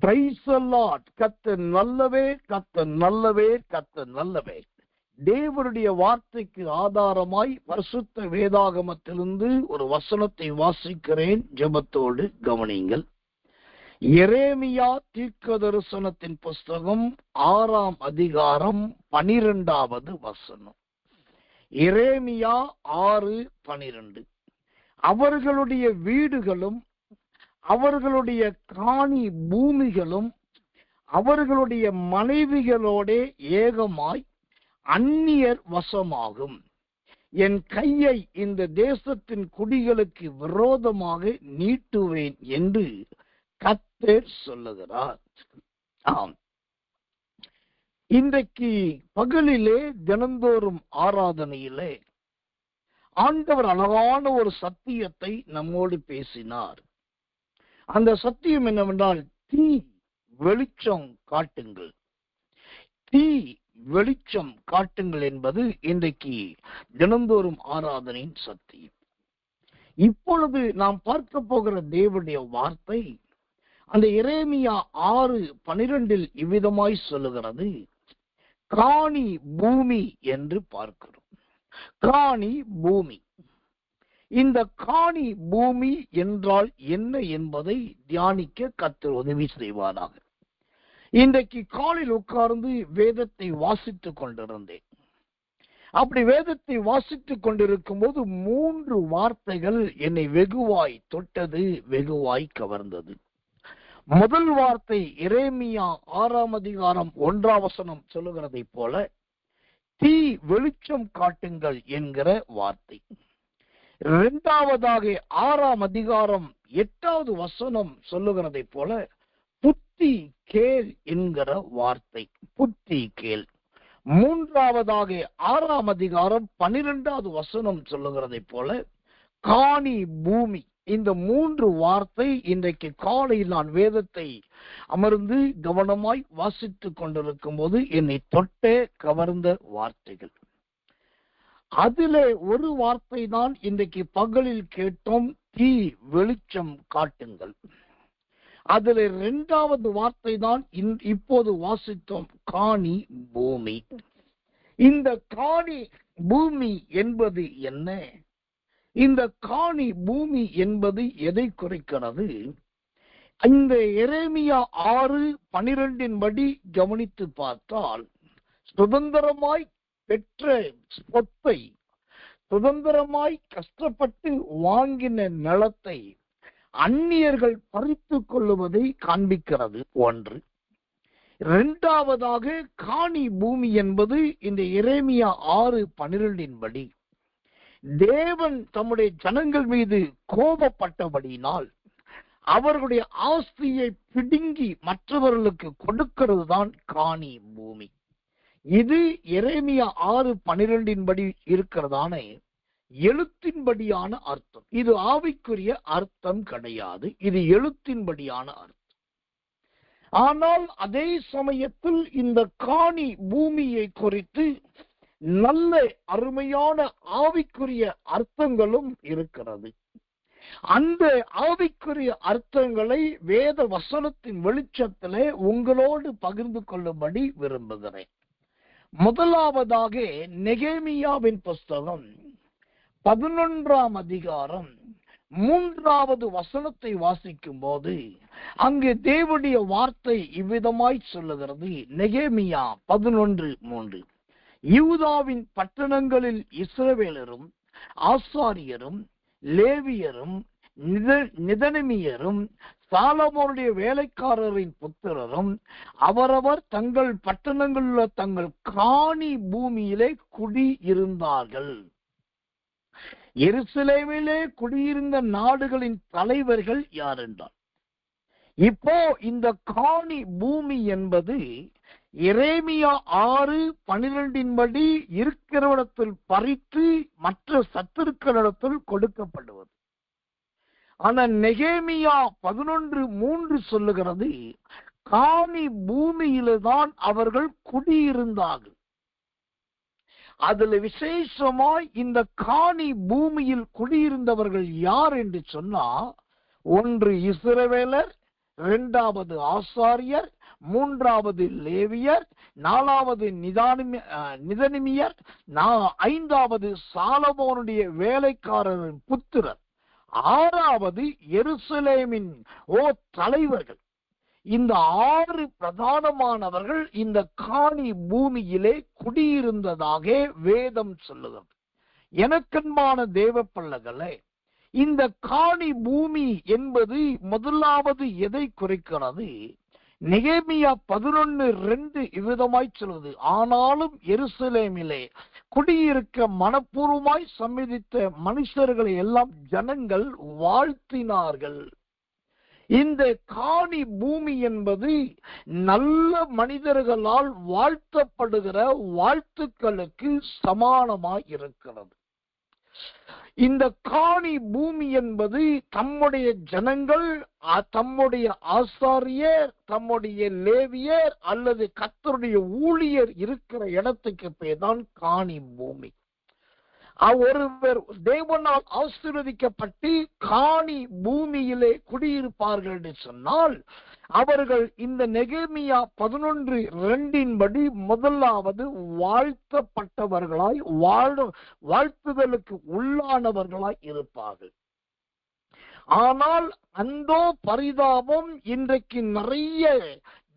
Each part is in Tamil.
Praise the Lord. கர்த்தர் நல்லவே, கர்த்தர் நல்லவே, கர்த்தர் நல்லவே. தேவனுடைய வார்த்தைக்கு ஆதாரமாய் பரிசுத்த வேதாகமத்திலிருந்து ஒரு வசனத்தை வாசிக்கிறேன். ஜெபத்தோடு கவனியுங்கள். எரேமியா தீர்க்கதரிசனத்தின் புஸ்தகம் 6ஆம் அதிகாரம் 12வது வசனம். எரேமியா 6:12. அவர்களுடைய வீடுகளும் அவர்களுடைய காணி பூமிகளும் அவர்களுடைய மனைவிகளோட ஏகமாய் அந்நியர் வசமாகும். என் கையை இந்த தேசத்தின் குடிகளுக்கு விரோதமாக நீட்டுவேன் என்று கர்த்தர் சொல்லுகிறார். ஆம், இன்றைக்கு பகலிலே தினந்தோறும் ஆராதனையிலே ஆண்டவர் அழகான ஒரு சத்தியத்தை நம்மோடு பேசினார். அந்த சத்தியம் என்னவென்றால், தீ வெளிச்சம் காட்டுங்கள், தீ வெளிச்சம் காட்டுங்கள் என்பது இன்றைக்கு தினந்தோறும் ஆராதனையின் சத்தியம். இப்பொழுது நாம் பார்க்க போகிற தேவனுடைய வார்த்தை அந்த எரேமியா 6:12 இவ்விதமாய் சொல்லுகிறது. காணி பூமி என்று பார்க்கிறோம். காணி பூமி. இந்த காணி பூமி என்றால் என்ன என்பதை தியானிக்க கர்த்தர் உதவி செய்வாராக. இன்றைக்கு காலில் உட்கார்ந்து வேதத்தை வாசித்துக் கொண்டிருந்தேன். அப்படி வேதத்தை வாசித்துக் கொண்டிருக்கும் போது 3 வார்த்தைகள் என்னை வெகுவாய் தொட்டது, வெகுவாய் கவர்ந்தது. முதல் வார்த்தை எரேமியா 6ஆம் அதிகாரம் 1ஆம் வசனம் சொல்லுகிறதை போல தீ வெளிச்சம் காட்டுங்கள் என்கிற வார்த்தை. இரண்டாவதாக 6ஆம் அதிகாரம் 8வது வசனம் சொல்லுகிறதை போல புத்தி கேள் என்கிற வார்த்தை. புத்தி கேள். மூன்றாவதாக 6ஆம் அதிகாரம் 12வது வசனம் சொல்லுகிறதை போல காணி பூமி. இந்த 3 வார்த்தை இன்றைக்கு காலையில் நான் வேதத்தை அமர்ந்து கவனமாய் வாசித்துக் கொண்டிருக்கும் போது என்னை தொட்டே கவர்ந்த வார்த்தைகள். அதிலே ஒரு வார்த்தை தான் இன்றைக்கு பகலில் கேட்டோம், தீ வெளிச்சம் காட்டுங்கள். அதில் 2வது வார்த்தை தான் இப்போது வாசித்தோம், காணி பூமி. இந்த காணி பூமி என்பது என்ன? இந்த காணி பூமி என்பது எதை குறிக்கிறது? இந்த எரேமியா 6:12 படி கவனித்து பார்த்தால், சுதந்திரமாய் பெற்ற சொத்தை, சுதந்திரமாய் கஷ்டப்பட்டு வாங்கின நிலத்தை அந்நியர்கள் பறித்து கொள்ளுவதை காண்பிக்கிறது. ஒன்று. இரண்டாவதாக காணி பூமி என்பது இந்த எரேமியா 6:12 படி தேவன் தம்முடைய ஜனங்கள் மீது கோபப்பட்டபடியினால் அவர்களுடைய ஆஸ்தியை பிடுங்கி மற்றவர்களுக்கு கொடுக்கிறது தான் காணி பூமி. இது எரேமியா 6:12 படி இருக்கிறதான எழுத்தின்படியான அர்த்தம். இது ஆவிக்குரிய அர்த்தம் கிடையாது, இது எழுத்தின்படியான அர்த்தம். ஆனால் அதே சமயத்தில் இந்த காணி பூமியை குறித்து நல்ல அருமையான ஆவிக்குரிய அர்த்தங்களும் இருக்கிறது. அந்த ஆவிக்குரிய அர்த்தங்களை வேத வசனத்தின் வெளிச்சத்திலே உங்களோடு பகிர்ந்து கொள்ளும்படி விரும்புகிறேன். முதலாவதாக நெகேமியாவின் புஸ்தகம் 11ஆம் அதிகாரம் 3வது வசனத்தை வாசிக்கும் போது அங்கு தேவனுடைய வார்த்தை இவ்விதமாய் சொல்லுகிறது. நெகேமியா 11:3. யூதாவின் பட்டணங்களில் இஸ்ரவேலரும் ஆசாரியரும் லேவியரும் நிதனமியரும் சாலமோனுடைய வேலைக்காரரின் புத்திரரும் அவரவர் தங்கள் பட்டணங்களில் தங்கள் காணி பூமியிலே குடியிருந்தார்கள். எருசலேமிலே குடியிருந்த நாடுகளின் தலைவர்கள் யார் என்றால், இப்போ இந்த காணி பூமி என்பது எரேமியா 6:12 படி இருக்கிறவரிடத்தில் பறித்து மற்ற சத்துருக்களிடத்தில் கொடுக்கப்படுவது. ஆனா நெகேமியா 11:3 சொல்லுகிறது, காணி பூமியில்தான் அவர்கள் குடியிருந்தார்கள். அதுல விசேஷமாய் இந்த காணி பூமியில் குடியிருந்தவர்கள் யார் என்று சொன்னா, ஒன்று இஸ்ரவேலர், இரண்டாவது ஆசாரியர், மூன்றாவது லேவியர், நாலாவது நிதனிமியர், ஐந்தாவது சாலமோனுடைய வேலைக்காரரின் புத்திரர், ஆறாவது எருசலேமின் தலைவர்கள். இந்த 6 பிரதானமானவர்கள் இந்த காணி பூமியிலே குடியிருந்ததாக வேதம் சொல்லுகிறது. எனக்கன்பான தேவ பிள்ளைகளே, இந்த காணி பூமி என்பது முதலாவது எதை குறிக்கிறது? நெகேமியா 11:2 இவ்விதமாய் சொல்வது, ஆனாலும் எருசலேமிலே குடியிருக்க மனப்பூர்வமாய் சம்மதித்த மனுஷர்களை எல்லாம் ஜனங்கள் வாழ்த்தினார்கள். இந்த காணி பூமி என்பது நல்ல மனிதர்களால் வாழ்த்தப்படுகிற வாழ்த்துக்களுக்கு சமானமாய் இருக்கிறது. இந்த காணி பூமி என்பது தம்முடைய ஜனங்கள், தம்முடைய ஆசாரியர், தம்முடைய லேவியர் அல்லது கர்த்தருடைய ஊழியர் இருக்கிற இடத்துக்கு பேர் தான் காணி பூமி. ஒருவர் தேவனால் ஆசீர்வதிக்கப்பட்டு காணி பூமியிலே குடியிருப்பார்கள் என்று சொன்னால், அவர்கள் இந்த நெகேமியா 11:2 படி முதலாவது வாழ்த்தப்பட்டவர்களாய் வாழ்த்துதலுக்கு உள்ளானவர்களாய் இருப்பார்கள். ஆனால் அந்தோ பரிதாபம், இன்றைக்கு நிறைய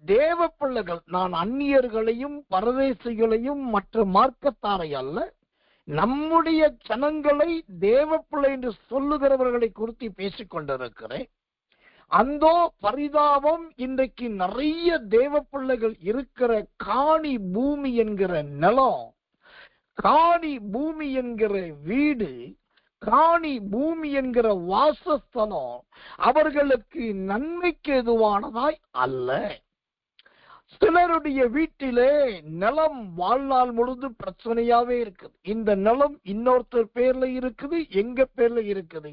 தேவ பிள்ளைகள், நான் அந்நியர்களையும் பரதேசிகளையும் மற்ற மார்க்கத்தாரை அல்ல, நம்முடைய ஜனங்களை தேவ பிள்ளை என்று சொல்லுகிறவர்களை குறித்து பேசிக் கொண்டிருக்கிறேன். அந்தோ பரிதாபம், இன்றைக்கு நிறைய தேவ பிள்ளைகள் இருக்கிற காணி பூமி என்கிற நிலம், காணி பூமி என்கிற வீடு, காணி பூமி என்கிற வாசஸ்தலம் அவர்களுக்கு நன்மைக்கு எதுவானதாய் அல்ல. சிலருடைய வீட்டிலே நிலம் வாழ்நாள் முழுது பிரச்சனையாவே இருக்குது. இந்த நிலம் இன்னொருத்தர் பேர்ல இருக்குது, எங்க பேர்ல இருக்குது,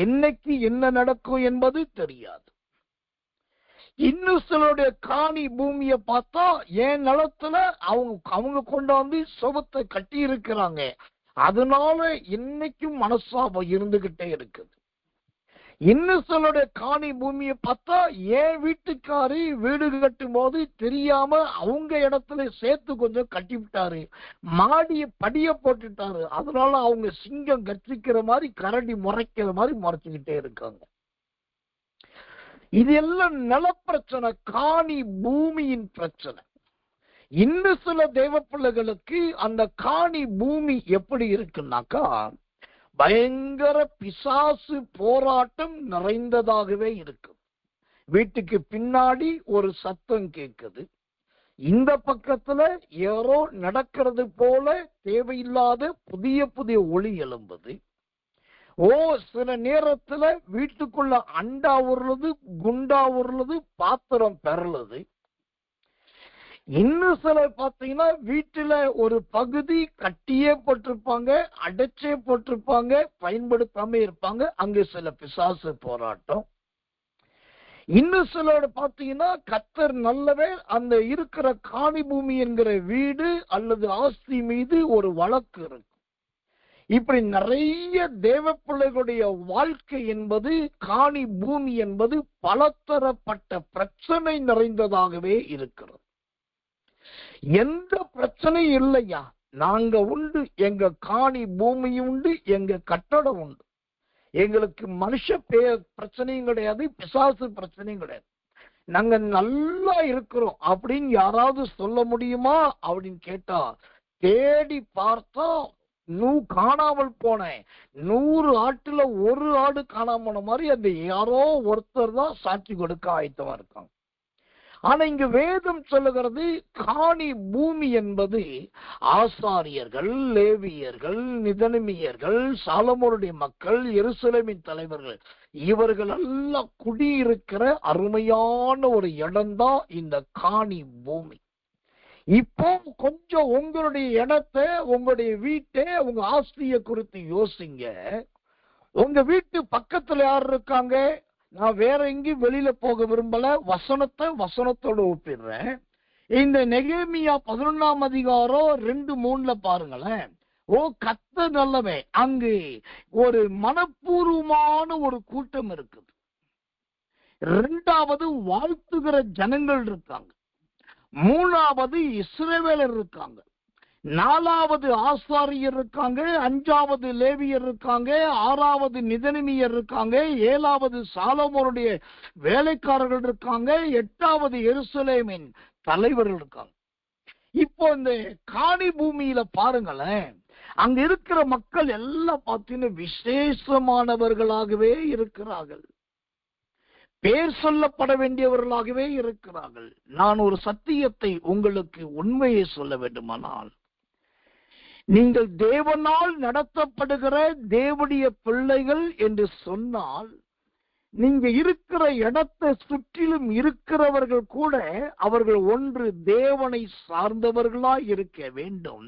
என்னைக்கு என்ன நடக்கும் என்பது தெரியாது. இன்னும் சிலருடைய காணி பூமியை பார்த்தா என் நிலத்துல அவங்க கொண்டாந்து சுபத்தை கட்டி இருக்கிறாங்க, அதனால இன்னைக்கும் மனசாபம் இருந்துகிட்டே இருக்குது. இன்னும் சிலருடைய காணி பூமியை பார்த்தா என் வீட்டுக்காரி வீடு கட்டும் போது தெரியாம அவங்க இடத்துல சேர்த்து கொஞ்சம் கட்டி விட்டாரு, மாடிய படிய போட்டுட்டாரு, அதனால அவங்க சிங்கம் கர்ச்சிக்கிற மாதிரி கரடி முறைக்கிற மாதிரி முறைச்சுக்கிட்டே இருக்காங்க. இது எல்லாம் நிலப்பிரச்சனை, காணி பூமியின் பிரச்சனை. இன்னும் சில தேவ பிள்ளைகளுக்கு அந்த காணி பூமி எப்படி இருக்குன்னாக்கா, பயங்கர பிசாசு போராட்டம் நிறைந்ததாகவே இருக்கு. வீட்டுக்கு பின்னாடி ஒரு சத்தம் கேட்குது, இந்த பக்கத்துல யாரோ நடக்கிறது போல தேவையில்லாத புதிய புதிய ஒளி எழும்புது. சில நேரத்துல வீட்டுக்குள்ள அண்டா உருளுது, குண்டா உருளுது, பாத்திரம் பெறலுது. இன்னும் சிலர் பார்த்தீங்கன்னா வீட்டுல ஒரு பகுதி கட்டியே போட்டிருப்பாங்க, அடைச்சே போட்டிருப்பாங்க, பயன்படுத்தாம இருப்பாங்க, அங்கு சில பிசாசு போராட்டம். இன்னும் சிலர் பார்த்தீங்கன்னா கர்த்தர் நல்லவே அந்த இருக்கிற காணி பூமி என்கிற வீடு அல்லது ஆஸ்தி மீது ஒரு வழக்கு இருக்கு. இப்படி நிறைய தேவ பிள்ளைகளுடைய வாழ்க்கை என்பது, காணி பூமி என்பது பலதரப்பட்ட பிரச்சனை நிறைந்ததாகவே இருக்கிறது. எந்த பிரச்சனையும் இல்லையா, நாங்க உண்டு, எங்க காணி பூமி உண்டு, எங்க கட்டடம் உண்டு, எங்களுக்கு மனுஷ பிரச்சனையும் கிடையாது, பிசாசு பிரச்சனையும் கிடையாது, நாங்க நல்லா இருக்கிறோம் அப்படின்னு யாராவது சொல்ல முடியுமா அப்படின்னு கேட்டா, தேடி பார்த்தா காணாமல் போன 100 ஆட்டுல 1 ஆடு காணாம போன மாதிரி அந்த யாரோ ஒருத்தர் தான் சாட்சி கொடுக்க ஆயத்தமா இருக்காங்க. ஆனா இங்க வேதம் சொல்லுகிறது, காணி பூமி என்பது ஆசாரியர்கள், லேவியர்கள், நிதனிமியர்கள், சாலமோனுடைய மக்கள், எருசலேமின் தலைவர்கள், இவர்கள் எல்லாம் குடியிருக்கிற அருமையான ஒரு இடம்தான் இந்த காணி பூமி. இப்போ கொஞ்சம் உங்களுடைய இடத்தை, உங்களுடைய வீட்டை, உங்க ஆஸ்தியை குறித்து யோசிங்க. உங்க வீட்டு பக்கத்துல யார் இருக்காங்க? நான் வேற எங்கேயும் வெளியில போக விரும்பல, வசனத்தோட ஒப்பிடுறேன். இந்த நெகேமியா 11ஆம் அதிகாரம் 2:3 பாருங்களேன். கர்த்தர் நல்லவன், அங்கு ஒரு மனப்பூர்வமான ஒரு கூட்டம் இருக்குது. இரண்டாவது வாழ்த்துகிற ஜனங்கள் இருக்காங்க, மூணாவது இஸ்ரவேலர் இருக்காங்க, நாலாவது ஆசாரியர் இருக்காங்க, அஞ்சாவது லேவியர் இருக்காங்க, ஆறாவது நிதனிமியர் இருக்காங்க, ஏழாவது சாலமோனுடைய வேலைக்காரர்கள் இருக்காங்க, எட்டாவது எருசலேமின் தலைவர்கள் இருக்காங்க. இப்போ இந்த காணி பூமியில பாருங்களேன், அங்க இருக்கிற மக்கள் எல்லாம் பார்த்தீங்கன்னா விசேஷமானவர்களாகவே இருக்கிறார்கள், பேர் சொல்லப்பட வேண்டியவர்களாகவே இருக்கிறார்கள். நான் ஒரு சத்தியத்தை உங்களுக்கு உண்மையை சொல்ல வேண்டுமானால், நீங்கள் தேவனால் நடத்தப்படுகிற தேவனுடைய பிள்ளைகள் என்று சொன்னால், நீங்க இருக்கிற இடத்தை சுற்றிலும் இருக்கிறவர்கள் கூட அவர்கள் ஒன்று தேவனை சார்ந்தவர்களாய் இருக்க வேண்டும்,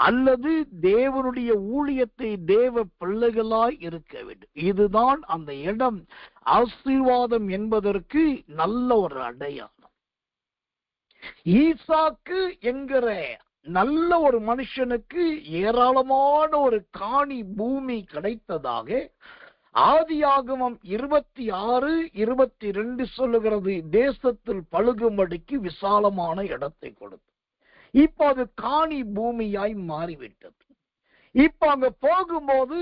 அல்லது தேவனுடைய ஊழியத்தை தேவ பிள்ளைகளாய் இருக்க வேண்டும். இதுதான் அந்த இடம் ஆசீர்வாதம் என்பதற்கு நல்ல ஒரு அடையாளம். ஈசாக்கு என்கிற நல்ல ஒரு மனுஷனுக்கு ஏராளமான ஒரு காணி பூமி கிடைத்ததாக ஆதியாகமம் 26:22 சொல்லுகிறது. தேசத்தில் பழுகும்படிக்கு விசாலமான இடத்தை கொடுத்து, இப்ப அது காணி பூமியாய் மாறிவிட்டது. இப்ப அங்க போகும்போது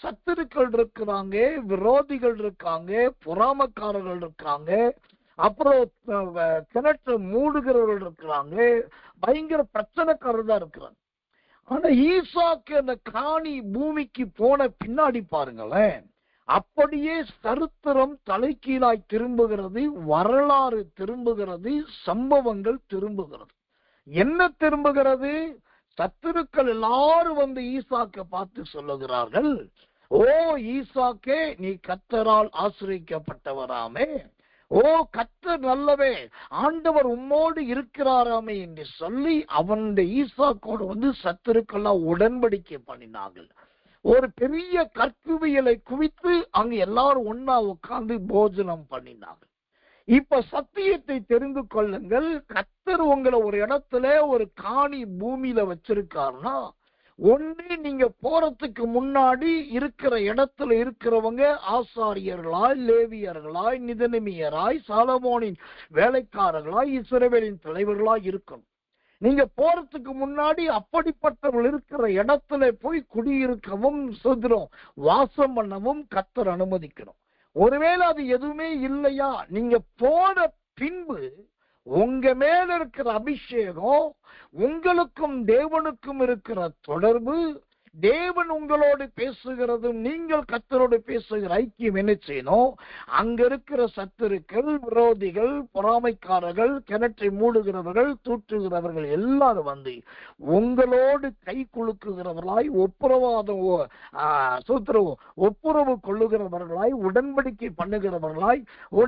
சத்துருக்கள் இருக்கிறாங்க, விரோதிகள் இருக்காங்க, பொறாமக்காரர்கள் இருக்காங்க, அப்புறம் கிணற்று மூடுகிறவர்கள் இருக்கிறாங்க, பயங்கர பிரச்சனைக்காரர் தான் இருக்கிறாங்க. ஆனா ஈசாக்கு அந்த காணி பூமிக்கு போன பின்னாடி பாருங்களேன், அப்படியே சரித்திரம் தலைகீழாய் திரும்புகிறது, வரலாறு திரும்புகிறது, சம்பவங்கள் திரும்புகிறது. என்ன திரும்புகிறது? சத்துருக்கள் எல்லாரும் வந்து ஈசாக்கை பார்த்து சொல்லுகிறார்கள், ஓ ஈசாக்கே, நீ கர்த்தரால் ஆசிரியக்கப்பட்டவராமே, ஓ கர்த்தர் நல்லவே, ஆண்டவர் உம்மோடு இருக்கிறாராமே என்று சொல்லி அவனுடைய ஈசாக்கோடு வந்து சத்துருக்கெல்லாம் உடன்படிக்கை பண்ணினார்கள். ஒரு பெரிய கற்குவியலை குவித்து அங்கு எல்லாரும் ஒன்னா உட்கார்ந்து போஜனம் பண்ணினார்கள். இப்ப சத்தியத்தை தெரிந்து கொள்ளுங்கள், கர்த்தர் உங்களை ஒரு இடத்துல ஒரு காணி பூமியில வச்சிருக்காருன்னா, ஒண்ணு நீங்க போறதுக்கு முன்னாடி இருக்கிற இடத்துல இருக்கிறவங்க ஆசாரியர்களாய், லேவியர்களாய், நிதனிமியராய், சாலமோனின் வேலைக்காரர்களாய், இஸ்ரவேலின் தலைவர்களாய் இருக்கணும். நீங்க போறதுக்கு முன்னாடி அப்படிப்பட்டவர்கள் இருக்கிற இடத்துல போய் குடியிருக்கவும் சுதந்திரம் வாசம் பண்ணவும் கர்த்தர் அனுமதிக்கணும். ஒருவேளை அது எதுவுமே இல்லையா, நீங்க போன பின்பு உங்க மேல இருக்கிற அபிஷேகம், உங்களுக்கும் தேவனுக்கும் இருக்கிற தொடர்பு, தேவன் உங்களோடு பேசுகிறதும் நீங்கள் கர்த்தரோடு பேசுகிற ஐக்கியம் என்ன செய்யணும்? அங்க இருக்கிற சத்துருக்கள், விரோதிகள், பொறாமைக்காரர்கள், கிணற்றை மூடுகிறவர்கள், தூற்றுகிறவர்கள் எல்லாரும் வந்து உங்களோடு கை குலுக்குகிறவர்களாய், ஒப்புரவு கொள்ளுகிறவர்களாய், உடன்படிக்கை பண்ணுகிறவர்களாய்,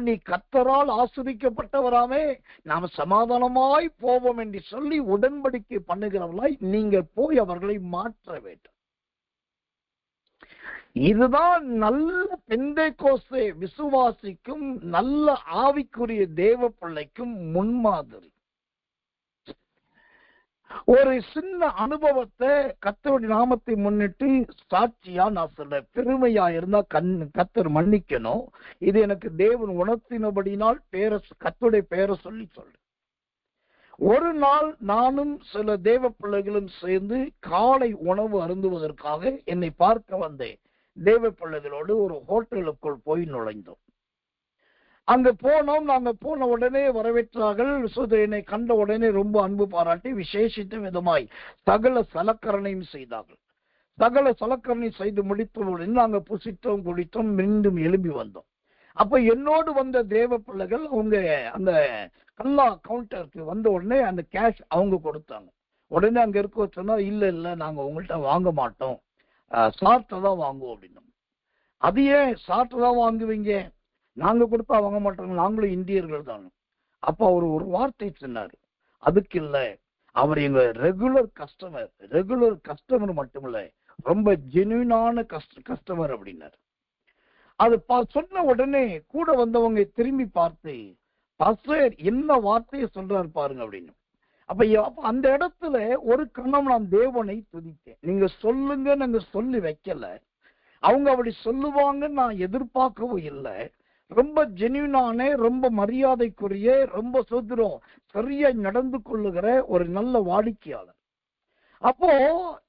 நீ கர்த்தரால் ஆசிரிக்கப்பட்டவராமே, நாம் சமாதானமாய் போவோம் என்று சொல்லி உடன்படிக்கை பண்ணுகிறவர்களாய் நீங்க போய் அவர்களை மாற்ற வேண்டும். இதுதான் நல்ல பெந்தேகோஸ்தே விசுவாசிக்கும், நல்ல ஆவிக்குரிய தேவ பிள்ளைக்கும் முன்மாதிரி. ஒரு சின்ன அனுபவத்தை கர்த்தருடைய நாமத்தை முன்னிட்டு சாட்சியா நான் சொல்றேன். பெருமையா இருந்தா கர்த்தர் மன்னிக்கணும். இது எனக்கு தேவன் உணர்த்தினபடினால் கர்த்தருடைய பெயரை சொல்லி சொல்றேன். ஒரு நாள் நானும் சில தேவ பிள்ளைகளும் சேர்ந்து காலை உணவு அருந்துவதற்காக என்னை பார்க்க வந்தேன் தேவ பிள்ளைகளோடு ஒரு ஹோட்டலுக்குள் போய் நுழைந்தோம். அங்க போனோம். நாங்க போன உடனே வரவேற்றார்கள். என்னை கண்ட உடனே ரொம்ப அன்பு பாராட்டி விசேஷித்த விதமாய் சகல சலக்கரணையும் செய்தார்கள். சகல சலக்கரணை செய்து முடித்தவுடன் நாங்க புசித்தோம், குடித்தோம், மீண்டும் எழுப்பி வந்தோம். அப்ப என்னோடு வந்த தேவ பிள்ளைகள் அவங்க அந்த கல்லா கவுண்டருக்கு வந்த உடனே அந்த கேஷ் அவங்க கொடுத்தாங்க. உடனே அங்க இருக்க சொன்னா, இல்ல நாங்க உங்கள்கிட்ட வாங்க மாட்டோம், சார்ட்டை தான் வாங்குவோம் அப்படின்னு. அது ஏன் சார்ட்டை தான் வாங்குவீங்க? நாங்க கொடுத்தா வாங்க மாட்டோம், நாங்களும் இந்தியர்கள் தான். அப்ப அவர் ஒரு வார்த்தை சொன்னார், அதுக்கு இல்ல, அவர் எங்க ரெகுலர் கஸ்டமர் மட்டும் இல்ல, ரொம்ப ஜென்யூனான கஸ்டமர் அப்படின்னாரு. அது சொன்ன உடனே கூட வந்தவங்க திரும்பி பார்த்து, பாஸ்டர் என்ன வார்த்தையை சொல்றாரு பாருங்க அப்படின்னு. அப்ப அந்த இடத்துல ஒரு கணம் நான் தேவனை துதித்தேன். நீங்க சொல்லுங்க, நாங்க சொல்லி வைக்கல, அவங்க அப்படி சொல்லுவாங்கன்னு நான் எதிர்பார்க்கவும் இல்லை. ரொம்ப ஜென்யூனான, ரொம்ப மரியாதைக்குரிய, ரொம்ப சோதரம் சரியா நடந்து கொள்ளுகிற ஒரு நல்ல வாடிக்கையாளர். அப்போ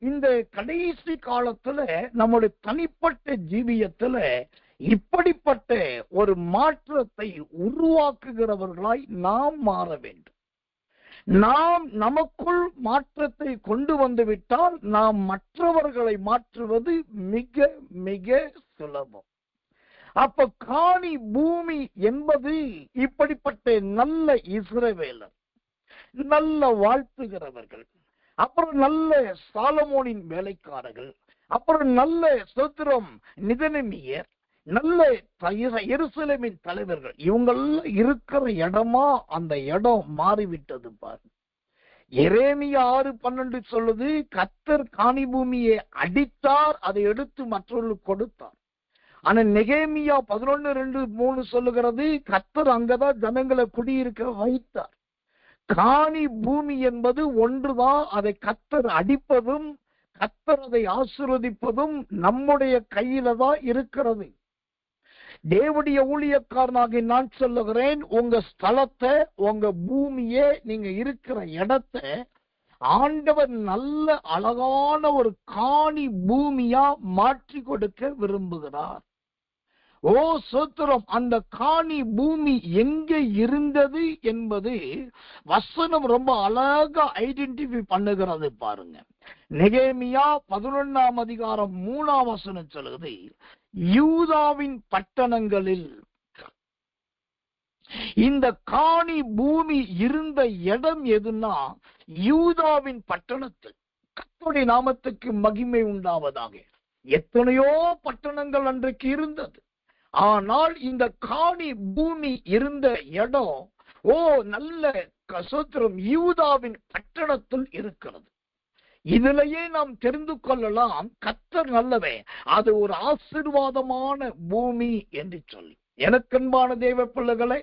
இந்த கடைசி காலத்துல நம்முடைய தனிப்பட்ட ஜீவியத்துல இப்படிப்பட்ட ஒரு மாற்றத்தை உருவாக்குகிறவர்களாய் நாம் மாற வேண்டும். நாம் நமக்குள் மாற்றத்தை கொண்டு வந்து விட்டால் நாம் மற்றவர்களை மாற்றுவது மிக மிக சுலபம். அப்ப காணி பூமி என்பது இப்படிப்பட்ட நல்ல இஸ்ரவேலர், நல்ல வாழ்த்துகிறவர்கள், அப்புறம் நல்ல சாலமோனின் வேலைக்காரர்கள், அப்புறம் நல்ல சோத்திரம் நிதனமியர், நல்ல எருசலேமின் தலைவர்கள், இவங்கெல்லாம் இருக்கிற இடமா அந்த இடம் மாறிவிட்டது பாரு. எரேமியா 6:12 சொல்லுது, கர்த்தர் காணி பூமியை அடித்தார், அதை எடுத்து மற்றவர்களுக்கு கொடுத்தார். ஆனா நெகேமியா 11:2-3 சொல்லுகிறது, கர்த்தர் அங்கதான் ஜனங்களை குடியிருக்க வைத்தார். காணி பூமி என்பது ஒன்றுதான். அதை கர்த்தர் அடிப்பதும் கர்த்தர் அதை ஆசீர்வதிப்பதும் நம்முடைய கையில தான் இருக்கிறது. தேவனுடைய ஊழியக்காரனாக நான் சொல்லுகிறேன், உங்க ஸ்தலத்தை, உங்க பூமியை, நீங்க இருக்கிற இடத்தை ஆண்டவர் நல்ல அழகான ஒரு காணி பூமியா மாற்றி கொடுக்க விரும்புகிறார். ஓ சோத்திரம், அந்த காணி பூமி எங்க இருந்தது என்பது வசனம் ரொம்ப அழகா ஐடென்டிஃபை பண்ணுகிறது பாருங்க. நெகேமியா 11:3 சொல்லுது, யூதாவின் பட்டணங்களில் இந்த காணி பூமி இருந்த இடம் எதுன்னா யூதாவின் பட்டணத்தில். கர்த்தருடைய நாமத்துக்கு மகிமை உண்டாவதாக. எத்தனையோ பட்டணங்கள் அன்றைக்கு இருந்தது. ஆனால் இந்த காணி பூமி இருந்த இடம் நல்ல சோத்திரம் யூதாவின் பட்டணத்தில் இருக்கிறது. இதிலேயே நாம் தெரிந்து கொள்ளலாம், கர்த்தர் நல்லவே, அது ஒரு ஆசீர்வாதமான பூமி என்று சொல்லி. எனக்கன்பான தேவ பிள்ளைகளே,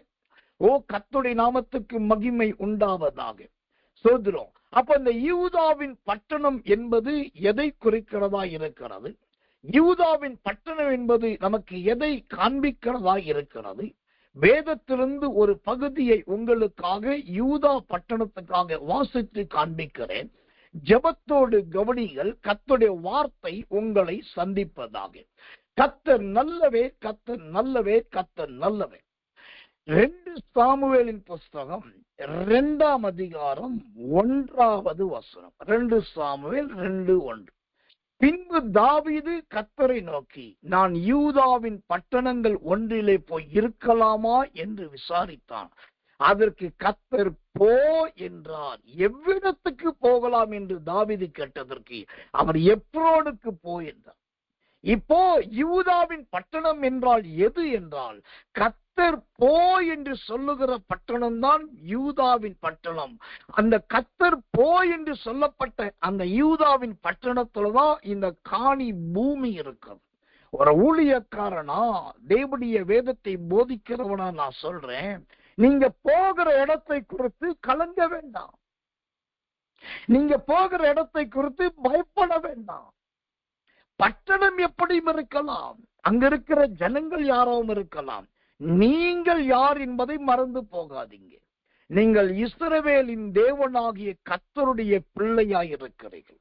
கர்த்தருடைய நாமத்துக்கு மகிமை உண்டாவதாக. சோதரம், அப்ப இந்த யூதாவின் பட்டணம் என்பது எதை குறிக்கிறதா இருக்கிறது? யூதாவின் பட்டணம் என்பது நமக்கு எதை காண்பிக்கிறதா இருக்கிறது? வேதத்திலிருந்து ஒரு பகுதியை உங்களுக்காக யூதா பட்டணத்துக்காக வாசித்து காண்பிக்கிறேன். ஜெபத்தோடு கவனிகள். கர்த்தருடைய வார்த்தை உங்களை சந்திப்பதாக. கர்த்தர் நல்லவே, கர்த்தர் நல்லவே, கர்த்தர் நல்லவே. 2 சாமுவேலின் புஸ்தகம் 2:1. 2 சாமுவேல் 2:1. பின்பு தாவீது கர்த்தரை நோக்கி, நான் யூதாவின் பட்டணங்கள் ஒன்றிலே போய் இருக்கலாமா என்று விசாரித்தான். அதற்கு கர்த்தர் போ என்றார். எவ்விடத்துக்கு போகலாம் என்று தாவீது கேட்டதற்கு அவர் எப்ரோனுக்கு போ என்றார். இப்போ யூதாவின் பட்டணம் என்றால் எது என்றால், கர்த்தர் போ என்று சொல்லுகிற பட்டணம் தான் யூதாவின் பட்டணம். அந்த கர்த்தர் போ என்று சொல்லப்பட்ட அந்த யூதாவின் பட்டணத்துலதான் இந்த காணி பூமி இருக்கிறது. ஒரு ஊழியக்காரனா, தேவனுடைய வேதத்தை போதிக்கிறவனா நான் சொல்றேன், நீங்க போகிற இடத்தை குறித்து கலங்க வேண்டாம். நீங்க போகிற இடத்தை குறித்து பயப்பட வேண்டாம். பட்டணம் எப்படியும் இருக்கலாம், அங்க இருக்கிற ஜனங்கள் யாரும் இருக்கலாம். நீங்கள் யார் என்பதை மறந்து போகாதீங்க. நீங்கள் இஸ்ரவேலின் தேவனாகிய கர்த்தருடைய பிள்ளையாய் இருக்கிறீர்கள்.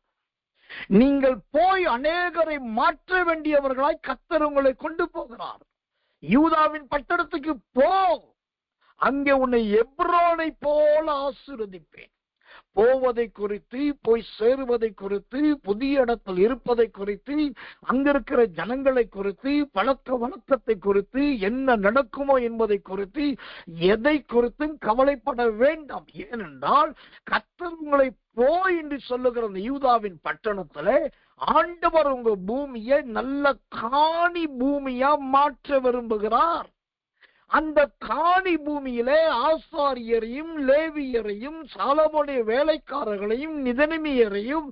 நீங்கள் போய் அநேகரை மாற்ற வேண்டியவர்களாய் கர்த்தர் உங்களை கொண்டு போகிறார். யூதாவின் பட்டணத்துக்கு போ, அங்கே உன்னை எப்ரோனை போல ஆசீர்வதிப்பேன். போவதை குறித்து, போய் சேருவதை குறித்து, புதிய இடத்தில் இருப்பதை குறித்து, அங்கிருக்கிற ஜனங்களை குறித்து, பழக்க வழக்கத்தை குறித்து, என்ன நடக்குமோ என்பதை குறித்து எதை குறித்தும் கவலைப்பட வேண்டாம். ஏனென்றால் கர்த்தர் உங்களை போய் என்று சொல்லுகிற அந்த யூதாவின் பட்டணத்துல ஆண்டவர் உங்க பூமியை நல்ல காணி பூமியா மாற்ற விரும்புகிறார். அந்த காணி பூமியிலே ஆசாரியரையும் லேவியரையும் சாலமோனுடைய வேலைக்காரர்களையும் நிதனமியரையும்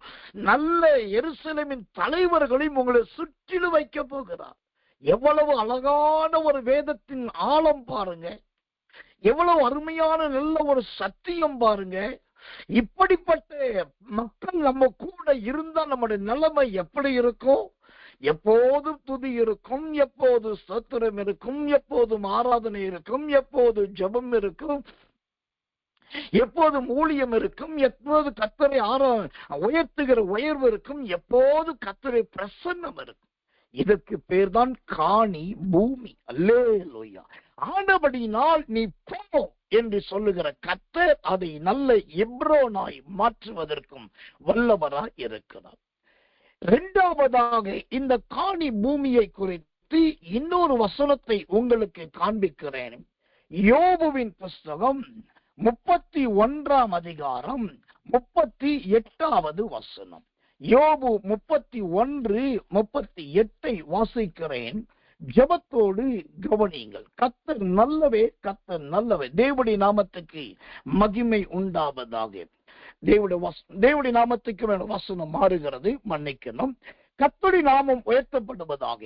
நல்ல எருசலேமின் தலைவர்களையும் உங்களை சுற்றிலும் வைக்க போகிறார். எவ்வளவு அழகான ஒரு வேதத்தின் ஆழம் பாருங்க, எவ்வளவு அருமையான நல்ல ஒரு சத்தியம் பாருங்க. இப்படிப்பட்ட மக்கள் நம்ம கூட இருந்தா நம்முடைய நிலைமை எப்படி இருக்கும்? எப்போதும் துதி இருக்கும், எப்போது ஸ்தோத்திரம் இருக்கும், எப்போதும் ஆராதனை இருக்கும், எப்போது ஜெபம் இருக்கும், எப்போதும் ஊழியம் இருக்கும், எப்போது கர்த்தரை உயர்த்துகிற உயர்வு இருக்கும், எப்போது கர்த்தரை பிரசன்னம் இருக்கும். இதற்கு பேர்தான் காணி பூமி. அல்லேலூயா. ஆனபடியினால் நீ போ என்று சொல்லுகிற கர்த்தர் அதை நல்ல எப்ரோனாய் மாற்றுவதற்கும் வல்லவராய் இருக்கிறார். இரண்டாவதாக இந்த காணி பூமியை குறித்து இன்னொரு வசனத்தை உங்களுக்கு காண்பிக்கிறேன். யோபுவின் புஸ்தகம் 31ஆம் அதிகாரம் 38வது வசனம். யோபு 31:38 வாசிக்கிறேன். ஜெபத்தோடு கவனியுங்கள். கர்த்தர் நல்லவே, கர்த்தர் நல்லவே. தேவனுடைய நாமத்துக்கு மகிமை உண்டாவதாக. தேவனுடைய நாமத்துக்கு வசனம் மாறுகிறது, மன்னிக்கணும். கர்த்தருடைய நாமம் உயர்த்தப்படுவதாக.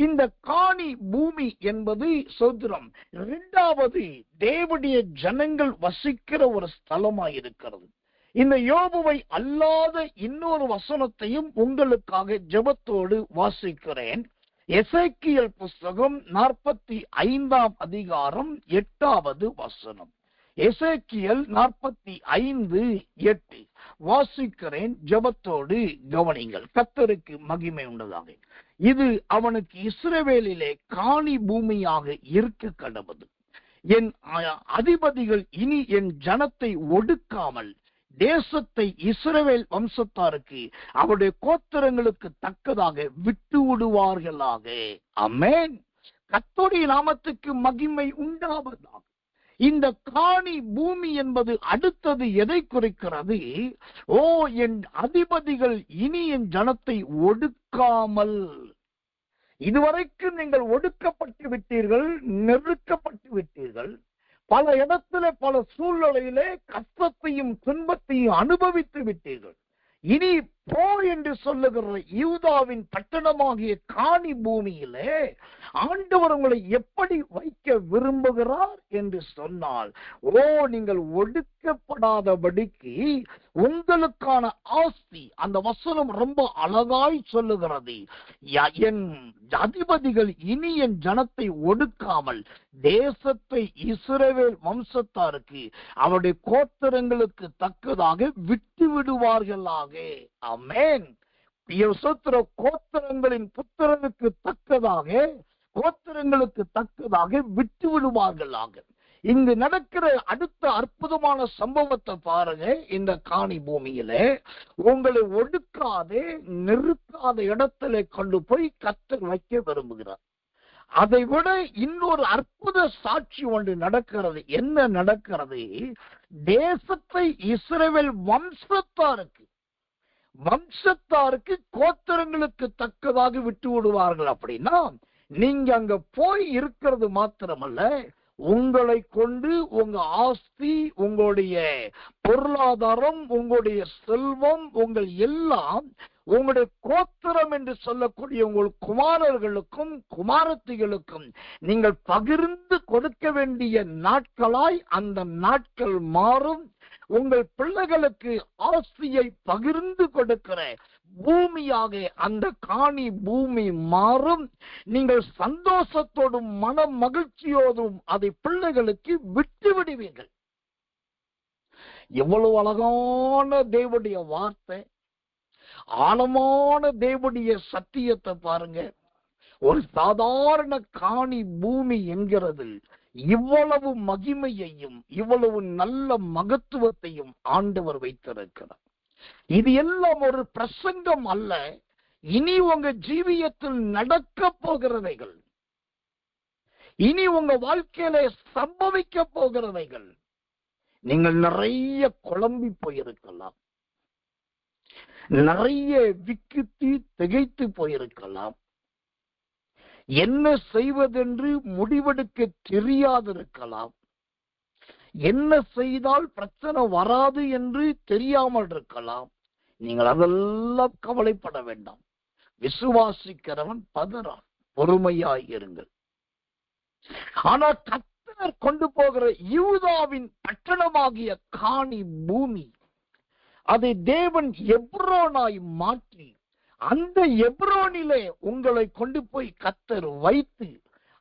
இந்த காணி பூமி என்பது சோதரம் இரண்டாவது தேவனுடைய ஜனங்கள் வசிக்கிற ஒரு ஸ்தலமாயிருக்கிறது. இந்த யோபுவை அல்லாத இன்னொரு வசனத்தையும் உங்களுக்காக ஜெபத்தோடு வாசிக்கிறேன். எசேக்கியேல் புஸ்தகம் 45ஆம் அதிகாரம் 8வது வசனம். எசேக்கியேல் 45:8 வாசிக்கிறேன். ஜெபத்தோடு கவனிங்கள். கர்த்தருக்கு மகிமை உண்டதாக. இது அவனுக்கு இஸ்ரவேலிலே காணி பூமியாக இருக்க கடவுது. என் அதிபதிகள் இனி என் ஜனத்தை ஒடுக்காமல் தேசத்தை இஸ்ரவேல் வம்சத்தாருக்கு அவருடைய கோத்திரங்களுக்கு தக்கதாக விட்டு விடுவார்களாக. ஆமென். கர்த்தருடைய நாமத்துக்கு மகிமை உண்டாவதாக. இந்த காணி பூமி என்பது அடுத்தது எதை குறிக்கிறது? ஓ, என் அதிபதிகள் இனி என் ஜனத்தை ஒடுக்காமல். இதுவரைக்கும் நீங்கள் ஒடுக்கப்பட்டு விட்டீர்கள், நெருக்கப்பட்டு விட்டீர்கள். பல இடத்துல பல சூழ்நிலையிலே கஷ்டத்தையும் துன்பத்தையும் அனுபவித்து விட்டீர்கள். இனி போ என்று சொல்லுகிற யூதாவின் பட்டணமாகிய காணி பூமியிலே ஆண்டவர் உங்களை எப்படி வைக்க விரும்புகிறார் என்று சொன்னால், ஓ, நீங்கள் ஒடுக்கப்படாதபடிக்கு உங்களுக்கான ஆஸ்தி. அந்த வசனம் ரொம்ப அழகாய் சொல்லுகிறது. என் அதிபதிகள் இனி என் ஜனத்தை ஒடுக்காமல் தேசத்தை இஸ்ரவேல் வம்சத்தாருக்கு அவருடைய கோத்திரங்களுக்கு தக்கதாக விட்டு விடுவார்களாக. ஆமென். கோத்திரங்களின் புத்திரனுக்கு தக்கதாக, கோத்திரங்களுக்கு தக்கதாக விட்டு விடுவார்களாக. இங்கு நடக்கிற அடுத்த அற்புதமான சம்பவத்தை பாருங்க. இந்த காணி பூமியில உங்களை ஒடுக்காதே, நெருக்காத இடத்துல கொண்டு போய் கர்த்தர் வைக்க விரும்புகிறார். அதை விட இன்னொரு அற்புத சாட்சி ஒன்று நடக்கிறது. என்ன நடக்கிறது? தேசத்தை இஸ்ரவேல் வம்சத்தாருக்கு கோத்திரங்களுக்கு தக்கதாக விட்டு விடுவார்கள். அப்படின்னா நீங்க அங்க போய் இருக்கிறது மாத்திரமல்ல, உங்களை கொண்டு உங்க ஆஸ்தி, உங்களுடைய பொருளாதாரம், உங்களுடைய செல்வம், உங்கள் எல்லாம் உங்களுடைய கோத்திரம் என்று சொல்லக்கூடிய உங்கள் குமாரர்களுக்கும் குமாரத்திகளுக்கும் நீங்கள் பகிர்ந்து கொடுக்க வேண்டிய நாட்களாய் அந்த நாட்கள் மாறும். உங்கள் பிள்ளைகளுக்கு ஆஸ்தியை பகிர்ந்து கொடுக்கிற பூமியாக அந்த காணி பூமி மாறும். நீங்கள் சந்தோஷத்தோடும் மன மகிழ்ச்சியோடும் அதை பிள்ளைகளுக்கு விட்டு விடுவீர்கள். எவ்வளவு அழகான தேவனுடைய வார்த்தை, ஆழமான தேவனுடைய சத்தியத்தை பாருங்க. ஒரு சாதாரண காணி பூமி என்கிறது இவ்வளவு மகிமையையும் இவ்வளவு நல்ல மகத்துவத்தையும் ஆண்டவர் வைத்திருக்கிறார். இது எல்லாம் ஒரு பிரசங்கம் அல்ல, இனி உங்க ஜீவியத்தில் நடக்க போகிறவைகள், இனி உங்க வாழ்க்கையில சம்பவிக்க போகிறவைகள். நீங்கள் நிறைய குழம்பி போயிருக்கலாம், நிறைய விக்கித்து திகைத்து போயிருக்கலாம், என்ன செய்வதென்று முடிவெடுக்க தெரியாதிருக்கலாம், என்ன செய்தால் பிரச்சனை வராது என்று தெரியாமல் இருக்கலாம். நீங்கள் அதெல்லாம் கவலைப்பட வேண்டாம். விசுவாசிக்கிறவன் பதறான், பொறுமையாய் இருங்கள். ஆனால் கர்த்தர் கொண்டு போகிற யூதாவின் பட்டணமாகிய காணி பூமி, அதை தேவன் எப்ரோனாய் மாற்றி அந்த எப்ரோனிலே உங்களை கொண்டு போய் கர்த்தர் வைத்து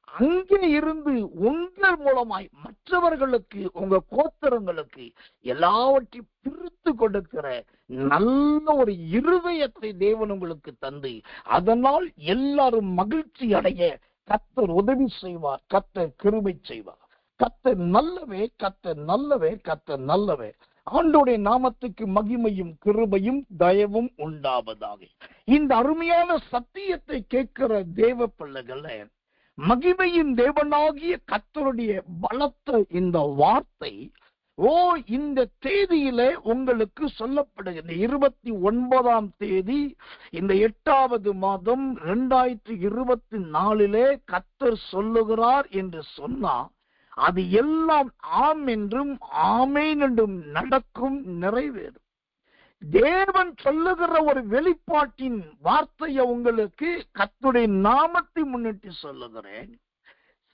அங்கே இருந்து உங்கள் மூலமாய் மற்றவர்களுக்கு, உங்க கோத்திரங்களுக்கு எல்லாவற்றையும் பிரித்து கொடுக்கிற நல்ல ஒரு இருதயத்தை தேவன் உங்களுக்கு தந்து, அதனால் எல்லாரும் மகிழ்ச்சி அடைய கர்த்தர் உதவி செய்வார், கர்த்தர் கிருபை செய்வார். கர்த்தர் நல்லவே, கர்த்தர் நல்லவே, கர்த்தர் நல்லவே. ஆண்டவருடைய நாமத்துக்கு மகிமையும் கிருபையும் தயவும் உண்டாவதாக. இந்த அருமையான சத்தியத்தை கேட்கிற தேவ பிள்ளைகளே, மகிமையின் தேவனாகிய கர்த்தருடைய பலத்த இந்த வார்த்தை இந்த தேதியிலே உங்களுக்கு சொல்லப்படுகிறது. 29ஆம் தேதி இந்த 8வது மாதம் 2024 கர்த்தர் சொல்லுகிறார் என்று சொன்னா அது எல்லாம் ஆம் என்றும் ஆமேன் என்றும் நடக்கும், நிறைவேறும். தேவன் சொல்லுகிற ஒரு வெளிப்பாட்டின் வார்த்தையை உங்களுக்கு கர்த்தருடைய நாமத்தை முன்னிட்டு சொல்லுகிறேன்.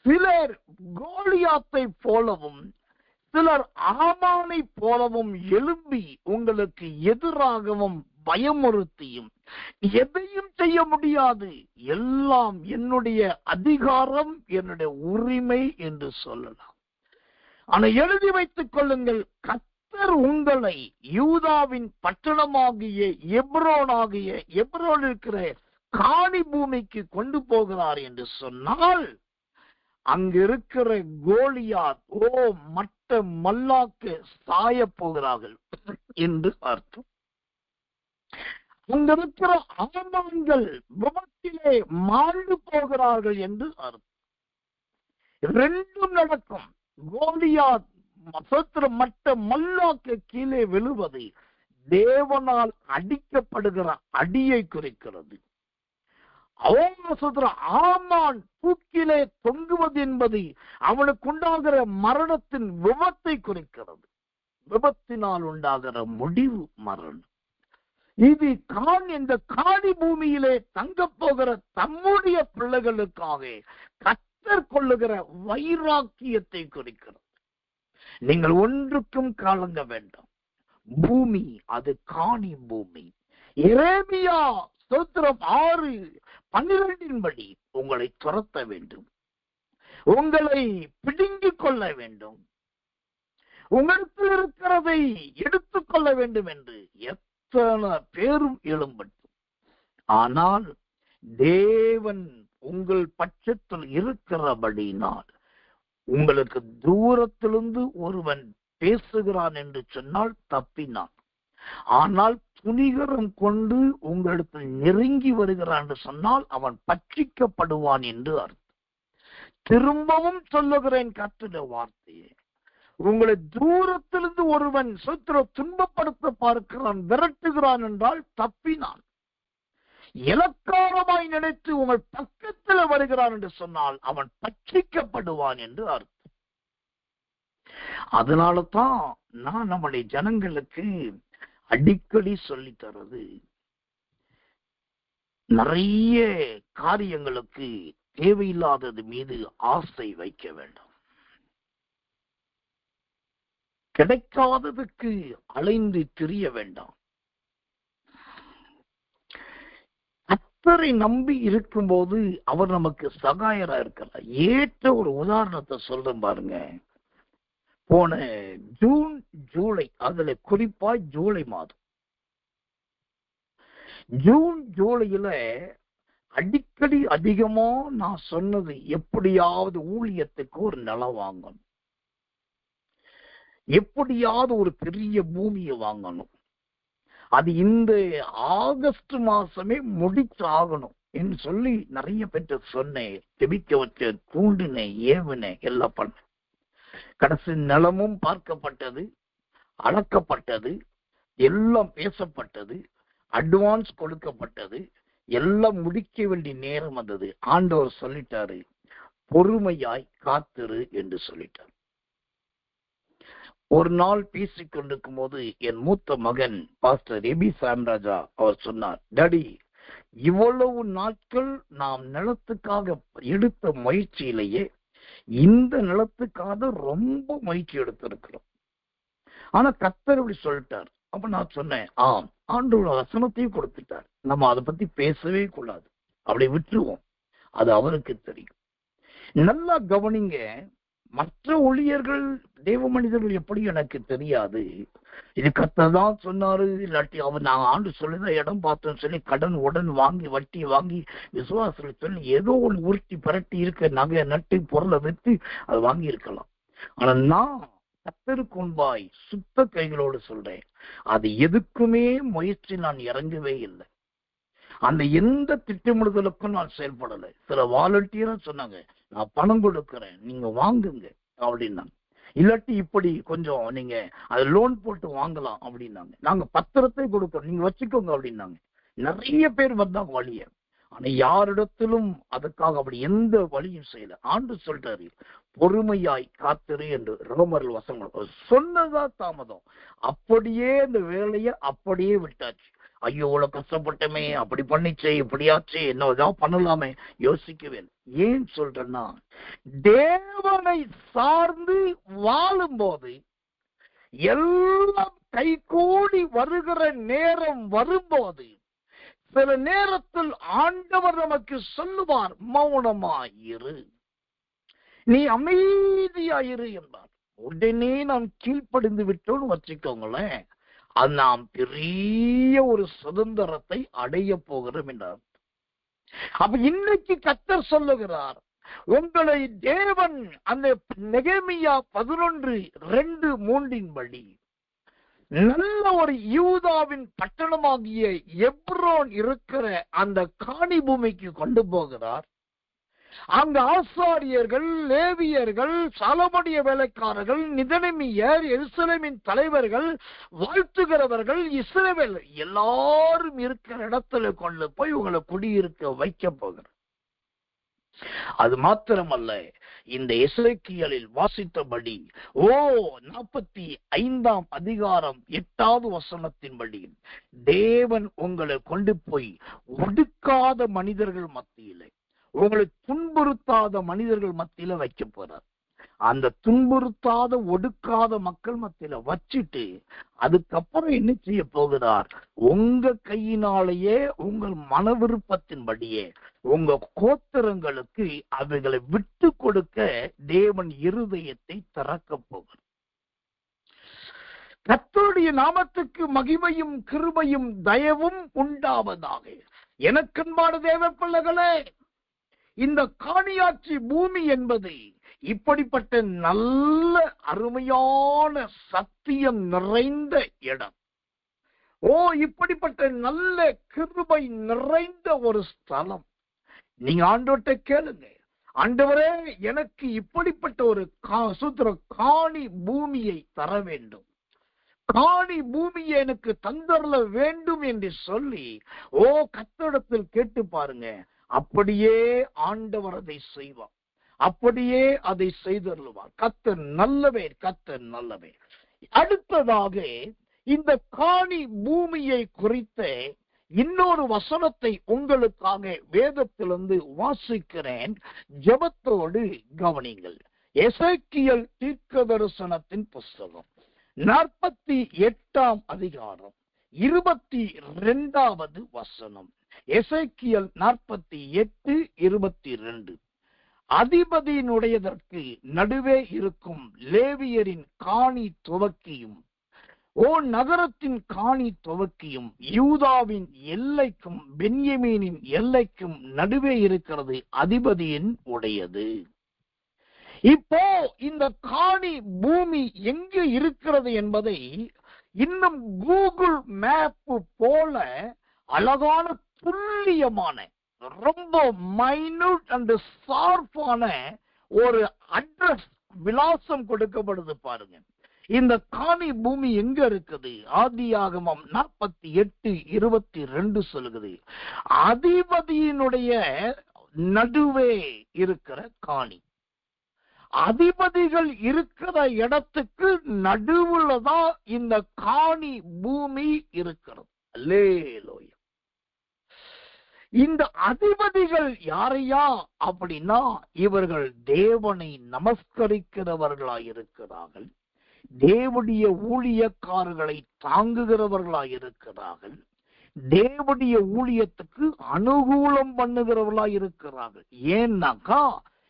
சிலர் கோலியாத்தை போலவும் சிலர் ஆமானை போலவும் எழும்பி உங்களுக்கு எதிராகவும் பயமுறுத்தியும் எதையும் செய்ய முடியாது, எல்லாம் என்னுடைய அதிகாரம், என்னுடைய உரிமை என்று சொல்லலாம். ஆனா எழுதி வைத்துக் கொள்ளுங்கள், கர்த்தர் உங்களை யூதாவின் பட்டணமாகிய எப்ரோன் இருக்கிற காணி பூமிக்கு கொண்டு போகிறார் என்று சொன்னால், அங்க இருக்கிற கோலியாத் மட்ட மல்லாக்கு சாய போகிறார்கள் என்று அர்த்தம். அங்க இருக்கிற ஆமான்கள் விபத்திலே மாண்டு போகிறார்கள் என்று அர்த்தம். ரெண்டும் நடக்கும். கோலியாத் மட்ட மல்லாக்கு கீழே விழுவது தேவனால் அடிக்கப்படுகிற அடியை குறிக்கிறது. ஆமான் தூக்கிலே தொங்குவது என்பது அவனுக்கு உண்டாகிற மரணத்தின் விபத்தை குறிக்கிறது. விபத்தினால் உண்டாகிற முடிவு மரணம். இது இந்த காணி பூமியிலே தங்க போகிற தம்முடைய பிள்ளைகளுக்காக கர்த்தர் கொள்ளுகிற வைராக்கியத்தை குறிக்கிறது. நீங்கள் ஒன்றுக்கும் கலங்க வேண்டாம். பூமி அது காணி பூமி. எரேமியா 6:12 உங்களை துரத்த வேண்டும், உங்களை பிடுங்கிக் கொள்ள வேண்டும், உங்களுக்கு இருக்கிறதை எடுத்துக்கொள்ள வேண்டும் என்று எத்தனை பேரும் எழும்பட்டும். ஆனால் தேவன் உங்கள் பட்சத்தில் இருக்கிறபடினால் உங்களுக்கு தூரத்திலிருந்து ஒருவன் பேசுகிறான் என்று சொன்னால் தப்பினான். ஆனால் துணிகரம் கொண்டு உங்களிடத்தில் நெருங்கி வருகிறான் என்று சொன்னால் அவன் பட்சிக்கப்படுவான் என்று அர்த்தம். திரும்பவும் சொல்லுகிறேன் கர்த்தருடைய வார்த்தையை, உங்களை தூரத்திலிருந்து ஒருவன் துன்பப்படுத்த பார்க்கிறான், விரட்டுகிறான் என்றால் தப்பினான். இலக்காரமாய் நினைத்து உங்கள் பக்கத்தில் வருகிறான் என்று சொன்னால் அவன் பட்சிக்கப்படுவான் என்று அர்த்தம். அதனால தான் நான் நம்முடைய ஜனங்களுக்கு அடிக்கடி சொல்லி தருவது, நிறைய காரியங்களுக்கு தேவையில்லாதது மீது ஆசை வைக்க வேண்டாம். கிடைக்காததுக்கு அலைந்து திரிய வேண்டாம். கர்த்தரை நம்பி இருக்கும்போது அவர் நமக்கு சகாயரா இருக்கிறார். ஏற்ற ஒரு உதாரணத்தை சொல்றேன் பாருங்க. போன ஜூன் ஜூலை, அதுல குறிப்பா ஜூலை மாதம், ஜூன் ஜூலையில அடிக்கடி அதிகமா நான் சொன்னது, எப்படியாவது ஊழியத்துக்கு ஒரு நிலம் வாங்கணும், எப்படியாவது ஒரு பெரிய பூமியை வாங்கணும், அது இந்த ஆகஸ்ட் மாசமே முடிச்சு ஆகணும் என்று சொல்லி நிறைய பேர்ட்ட சொன்னேன், ஜெபிக்க வச்ச, தூண்டினேன், ஏவினேன், எல்லாம் பண்ண. கடைசி நிலமும் பார்க்கப்பட்டது, அளக்கப்பட்டது, எல்லாம் பேசப்பட்டது, அட்வான்ஸ் கொடுக்கப்பட்டது, எல்லாம் முடிக்க வேண்டிய நேரம் வந்தது. ஆண்டவர் சொல்லிட்டாரு, பொறுமையாய் காத்திரு என்று சொல்லிட்டார். ஒரு நாள் பேசிக் கொண்டிருக்கும் போது என் மூத்த மகன் பாஸ்டர் எபி சாம்ராஜா அவர் சொன்னார், டாடி, இவ்வளவு நாட்கள் நாம் நிலத்துக்காக எடுத்த முயற்சியிலேயே இந்த நிலத்துக்காக ரொம்ப முயற்சி எடுத்திருக்கிறோம். ஆனா கர்த்தர் இப்படி சொல்லிட்டார், அப்ப நான் சொன்னேன், ஆம், ஆண்டோட வசனத்தையும் கொடுத்துட்டார், நம்ம அதை பத்தி பேசவே கூடாது, அப்படி விட்டுருவோம், அது அவருக்கு தெரியும். நல்லா கவனிங்க, மற்ற ஊழியர்கள் தேவ மனிதர்கள் எப்படி எனக்கு தெரியாது, இது கர்த்தர் தான் சொன்னாரு, இல்லாட்டி அவர் நான் ஆண்டு சொல்லிதான் இடம் பார்த்தோம் சொல்லி கடன் உடன் வாங்கி வட்டி வாங்கி விசுவாசத்தை சொல்லி ஏதோ ஒன்று உருட்டி பரட்டி இருக்க நகை நட்டு பொருளை விற்று அதை வாங்கி இருக்கலாம். ஆனா நான் கர்த்தருக்கு முன்பாய் சுத்த கைகளோடு சொல்றேன், அது எதுக்குமே முயற்சி நான் இறங்கவே இல்லை. அந்த எந்த திட்டமிடுதலுக்கும் நான் செயல்படலை. சில வாலண்டியரா சொன்னாங்க, நான் பணம் கொடுக்கிறேன், நீங்க வாங்குங்க அப்படின்னாங்க. இல்லாட்டி இப்படி கொஞ்சம் நீங்க அது லோன் போட்டு வாங்கலாம் அப்படின்னாங்க. நாங்க பத்திரத்தை கொடுக்கிறோம், நீங்க வச்சுக்கோங்க அப்படின்னாங்க. நிறைய பேர் வந்தாங்க வழிய. ஆனா யாரிடத்திலும் அதுக்காக அப்படி எந்த வழியும் செய்யல. ஆண்டு சொல்றாரு, பொறுமையாய் காத்திரு என்று ரோமர்கள் வசனம் சொன்னதா தாமதம். அப்படியே இந்த வேலையை அப்படியே விட்டாச்சு. ஐயோ இவ்வளவு கஷ்டப்பட்டமே, அப்படி பண்ணிச்சே, இப்படியாச்சு, என்னதான் பண்ணலாமே யோசிக்கவே. ஏன் சொல்றேன்னா, தேவனை சார்ந்து வாழும் போது எல்லாம் கைகூடி வருகிற நேரம் வரும்போது சில நேரத்தில் ஆண்டவர் நமக்கு சொல்லுவார், மௌனமாயிரு, நீ அமைதியாயிரு என்பார். உடனே நாம் கீழ்ப்படிந்து விட்டோம்னு வச்சுக்கோங்களேன், அது நாம் பெரிய ஒரு சுதந்திரத்தை அடைய போகிறோம் என்றார். அப்ப இன்னைக்கு கர்த்தர் சொல்லுகிறார், உங்களை தேவன் அந்த நெகேமியா 11:2-3 படி நல்ல ஒரு யூதாவின் பட்டணமாகிய எப்ரோன் இருக்கிற அந்த காணி பூமிக்கு கொண்டு போகிறார். அங்க ஆசாரியர்கள், லேவியர்கள், சாலமோனிய வேலைக்காரர்கள், நிதனமியர், எருசலேமின் தலைவர்கள், வாழ்த்துகிறவர்கள், இஸ்ரவேல் எல்லாரும் இருக்கிற இடத்துல கொண்டு போய் உங்களை குடியிருக்க வைக்க போகிறார். அது மாத்திரமல்ல, இந்த எசேக்கியேலில் வாசித்தபடி 45 அதிகாரம் 8வது வசனத்தின்படி தேவன் உங்களை கொண்டு போய் ஒடுக்காத மனிதர்கள் மத்தியிலே, உங்களை துன்புறுத்தாத மனிதர்கள் மத்தியில வைக்க போறார். அந்த துன்புறுத்தாத ஒடுக்காத மக்கள் மத்தியில வச்சுட்டு அதுக்கப்புறம் என்ன செய்ய போகிறார், உங்க கையினாலேயே உங்கள் மன விருப்பத்தின்படியே உங்க கோத்திரங்களுக்கு அவைகளை விட்டு கொடுக்க தேவன் இருதயத்தை திறக்க போகிறார். கர்த்தருடைய நாமத்துக்கு மகிமையும் கிருபையும் தயவும் உண்டாவதாக. எனக்கன்பான தேவ பிள்ளைகளே, இந்த காணியாட்சி பூமி என்பது இப்படிப்பட்ட நல்ல அருமையான சத்தியம் நிறைந்த இடம். இப்படிப்பட்ட நல்ல கிருபை நிறைந்த ஒரு ஸ்தலம். நீங்க ஆண்டவர்ட்ட கேளுங்க, ஆண்டவரே எனக்கு இப்படிப்பட்ட ஒரு காணி பூமியை தர வேண்டும், காணி பூமியை எனக்கு தந்தரல வேண்டும் என்று சொல்லி கர்த்தரிடத்தில் கேட்டு பாருங்க. அப்படியே ஆண்டவர் அதை செய்வார், அப்படியே அதை செய்தருள்வார். கர்த்தர் நல்லவர், கர்த்தர் நல்லவர். அடுத்ததாக இந்த காணி பூமியை குறித்த இன்னொரு வசனத்தை உங்களுக்காக வேதத்திலிருந்து வாசிக்கிறேன், ஜெபத்தோடு கவனிங்கள். எசேக்கியேல் தீர்க்கதரிசனத்தின் புஸ்தகம் 48 அதிகாரம் 22வது வசனம். எசேக்கியேல் 48:22. அதிபதியினுடையதற்கு நடுவே இருக்கும் லேவியரின் காணி துவக்கியும் நகரத்தின் காணி துவக்கியும் யூதாவின் எல்லைக்கும் பென்யமீனின் எல்லைக்கும் நடுவே இருக்கிறது அதிபதியின் உடையது. இப்போ இந்த காணி பூமி எங்கு இருக்கிறது என்பதை இன்னும் கூகுள் மேப் போல அழகான துல்லியமான ரொம்ப மைனூட் அண்ட் ஷார்ப்பான ஒரு அட்ரஸ் விலாசம் கொடுக்கப்படுது பாருங்க. இந்த காணி பூமி எங்க இருக்குது? ஆதியாகமம் 48:22 சொல்லுகிறது, அதிபதியினுடைய நடுவே இருக்கிற காணி. அதிபதிகள் இருக்கிற இடத்துக்கு நடுவுல தான் இந்த காணி பூமி இருக்கிறது. அல்லேலூயா. இந்த அதிபதிகள் யாரையா அப்படின்னா, இவர்கள் தேவனை நமஸ்கரிக்கிறவர்களாயிருக்கிறார்கள், தேவனுடைய ஊழியக்காரர்களை தாங்குகிறவர்களாய் இருக்கிறார்கள். தேவனுடைய ஊழியத்துக்கு அனுகூலம் பண்ணுகிறவர்களாய் இருக்கிறார்கள். ஏன்னாக்கா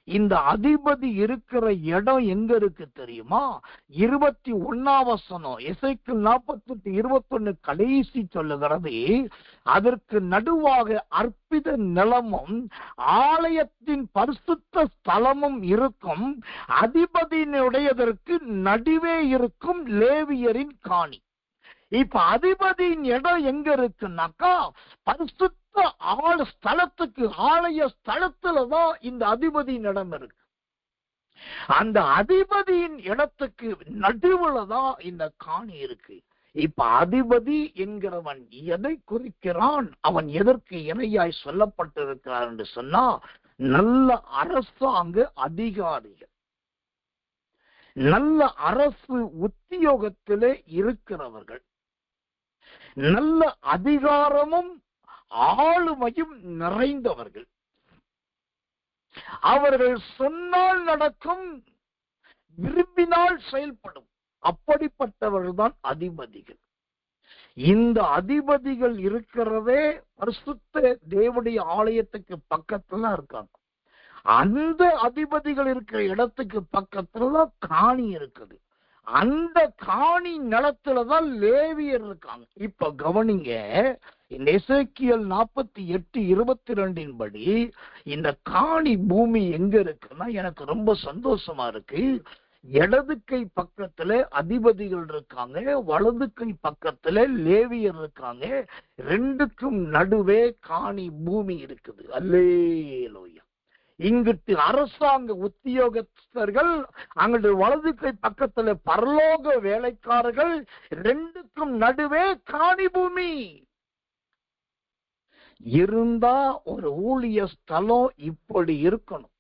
இந்த அதிபதி இருக்கிற இடம் எங்க இருக்கு தெரியுமா? 21 எசேக்கியேல் 48:21 கடைசி சொல்லுகிறது, அதற்கு நடுவாக அற்பித நிலமும் ஆலயத்தின் பரிசுத்த ஸ்தலமும் இருக்கும், அதிபதியினுடையதற்கு நடுவே இருக்கும் லேவியரின் காணி. இப்ப அதிபதியின் இடம் எங்க இருக்குன்னாக்கா பரிசுத்த ஸ்தலத்துக்கு, ஆலய ஸ்தலத்துலதான் இந்த அதிபதியின் இடம் இருக்கு. அந்த அதிபதியின் இடத்துக்கு நடுவுலதான் இந்த காணி இருக்கு. இப்ப அதிபதி என்கிறவன் எதை குறிக்கிறான்? அவன் எதற்கு இணையாய் சொல்லப்பட்டிருக்கிறார் என்று சொன்னா, நல்ல அரசாங்க அதிகாரிகள், நல்ல அரசு உத்தியோகத்திலே இருக்கிறவர்கள், நல்ல அதிகாரமும் ஆளுமையும் நிறைந்தவர்கள். அவர்கள் சொன்னால் நடக்கும், விரும்பினால் செயல்படும். அப்படிப்பட்டவர்கள் தான் அதிபதிகள். இந்த அதிபதிகள் இருக்கிறதே பரிசுத்த தேவனுடைய ஆலயத்துக்கு பக்கத்துல இருக்காங்க. அந்த அதிபதிகள் இருக்கிற இடத்துக்கு பக்கத்துல காணி இருக்குது. அந்த காணி நிலத்துலதான் லேவியர் இருக்காங்க. இப்ப கவனிங்க, இந்த எசேக்கியேல் 48:22 படி இந்த காணி பூமி எங்க இருக்குன்னா எனக்கு ரொம்ப சந்தோஷமா இருக்கு. இடது கை பக்கத்துல அதிபதிகள் இருக்காங்க, வலது கை பக்கத்துல லேவியர் இருக்காங்க. ரெண்டுக்கும் நடுவே காணி பூமி இருக்குது. அல்லேலூயா. இங்கிட்டு அரசாங்க உத்தியோகஸ்தர்கள், அங்கிட்டு வலது கை பக்கத்துல பரலோக வேலைக்காரர்கள், ரெண்டுக்கும் நடுவே காணி பூமி இருந்தா ஒரு ஊழிய ஸ்தலம் இப்படி இருக்கணும்.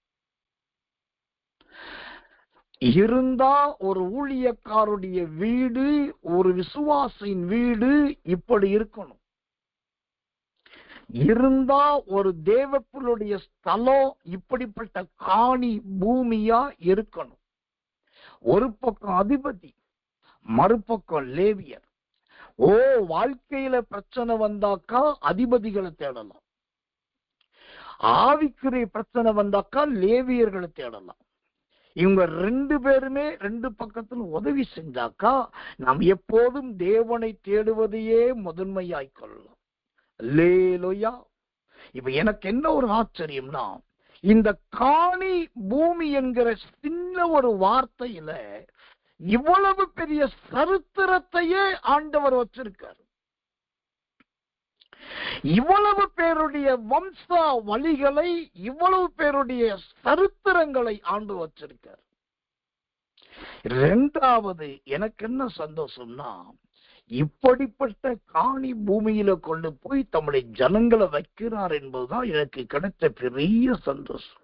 இருந்தா ஒரு ஊழியக்காருடைய வீடு, ஒரு விசுவாசின் வீடு இப்படி இருக்கணும். இருந்தா ஒரு தேவப்புடைய ஸ்தலம் இப்படிப்பட்ட காணி பூமியா இருக்கணும். ஒரு பக்கம் அதிபதி, மறுபக்கம் லேவியர். வாழ்க்கையில பிரச்சனை வந்தாக்கா அதிபதிகளை தேடலாம், ஆவிக்குரிய பிரச்சனை வந்தாக்கா லேவியர்களை தேடலாம். இவங்க ரெண்டு பேருமே ரெண்டு பக்கத்துல உதவி செஞ்சாக்கா நாம் எப்போதும் தேவனை தேடுவதையே முதன்மையாய் கொள்ளலாம். அல்லேலூயா. இப்ப எனக்கு என்ன ஒரு ஆச்சரியம்னா, இந்த காணி பூமி என்கிற சின்ன ஒரு வார்த்தையில இவ்வளவு பெரிய சரித்திரத்தையே ஆண்டவர் வச்சிருக்கார். இவ்வளவு பேருடைய வம்சா வழிகளை, இவ்வளவு பேருடைய சரித்திரங்களை ஆண்டு வச்சிருக்கார். இரண்டாவது எனக்கு என்ன சந்தோஷம்னா, இப்படிப்பட்ட காணி பூமியில கொண்டு போய் தம்முடைய ஜனங்களை வைக்கிறார் என்பதுதான் எனக்கு கிடைத்த பெரிய சந்தோஷம்.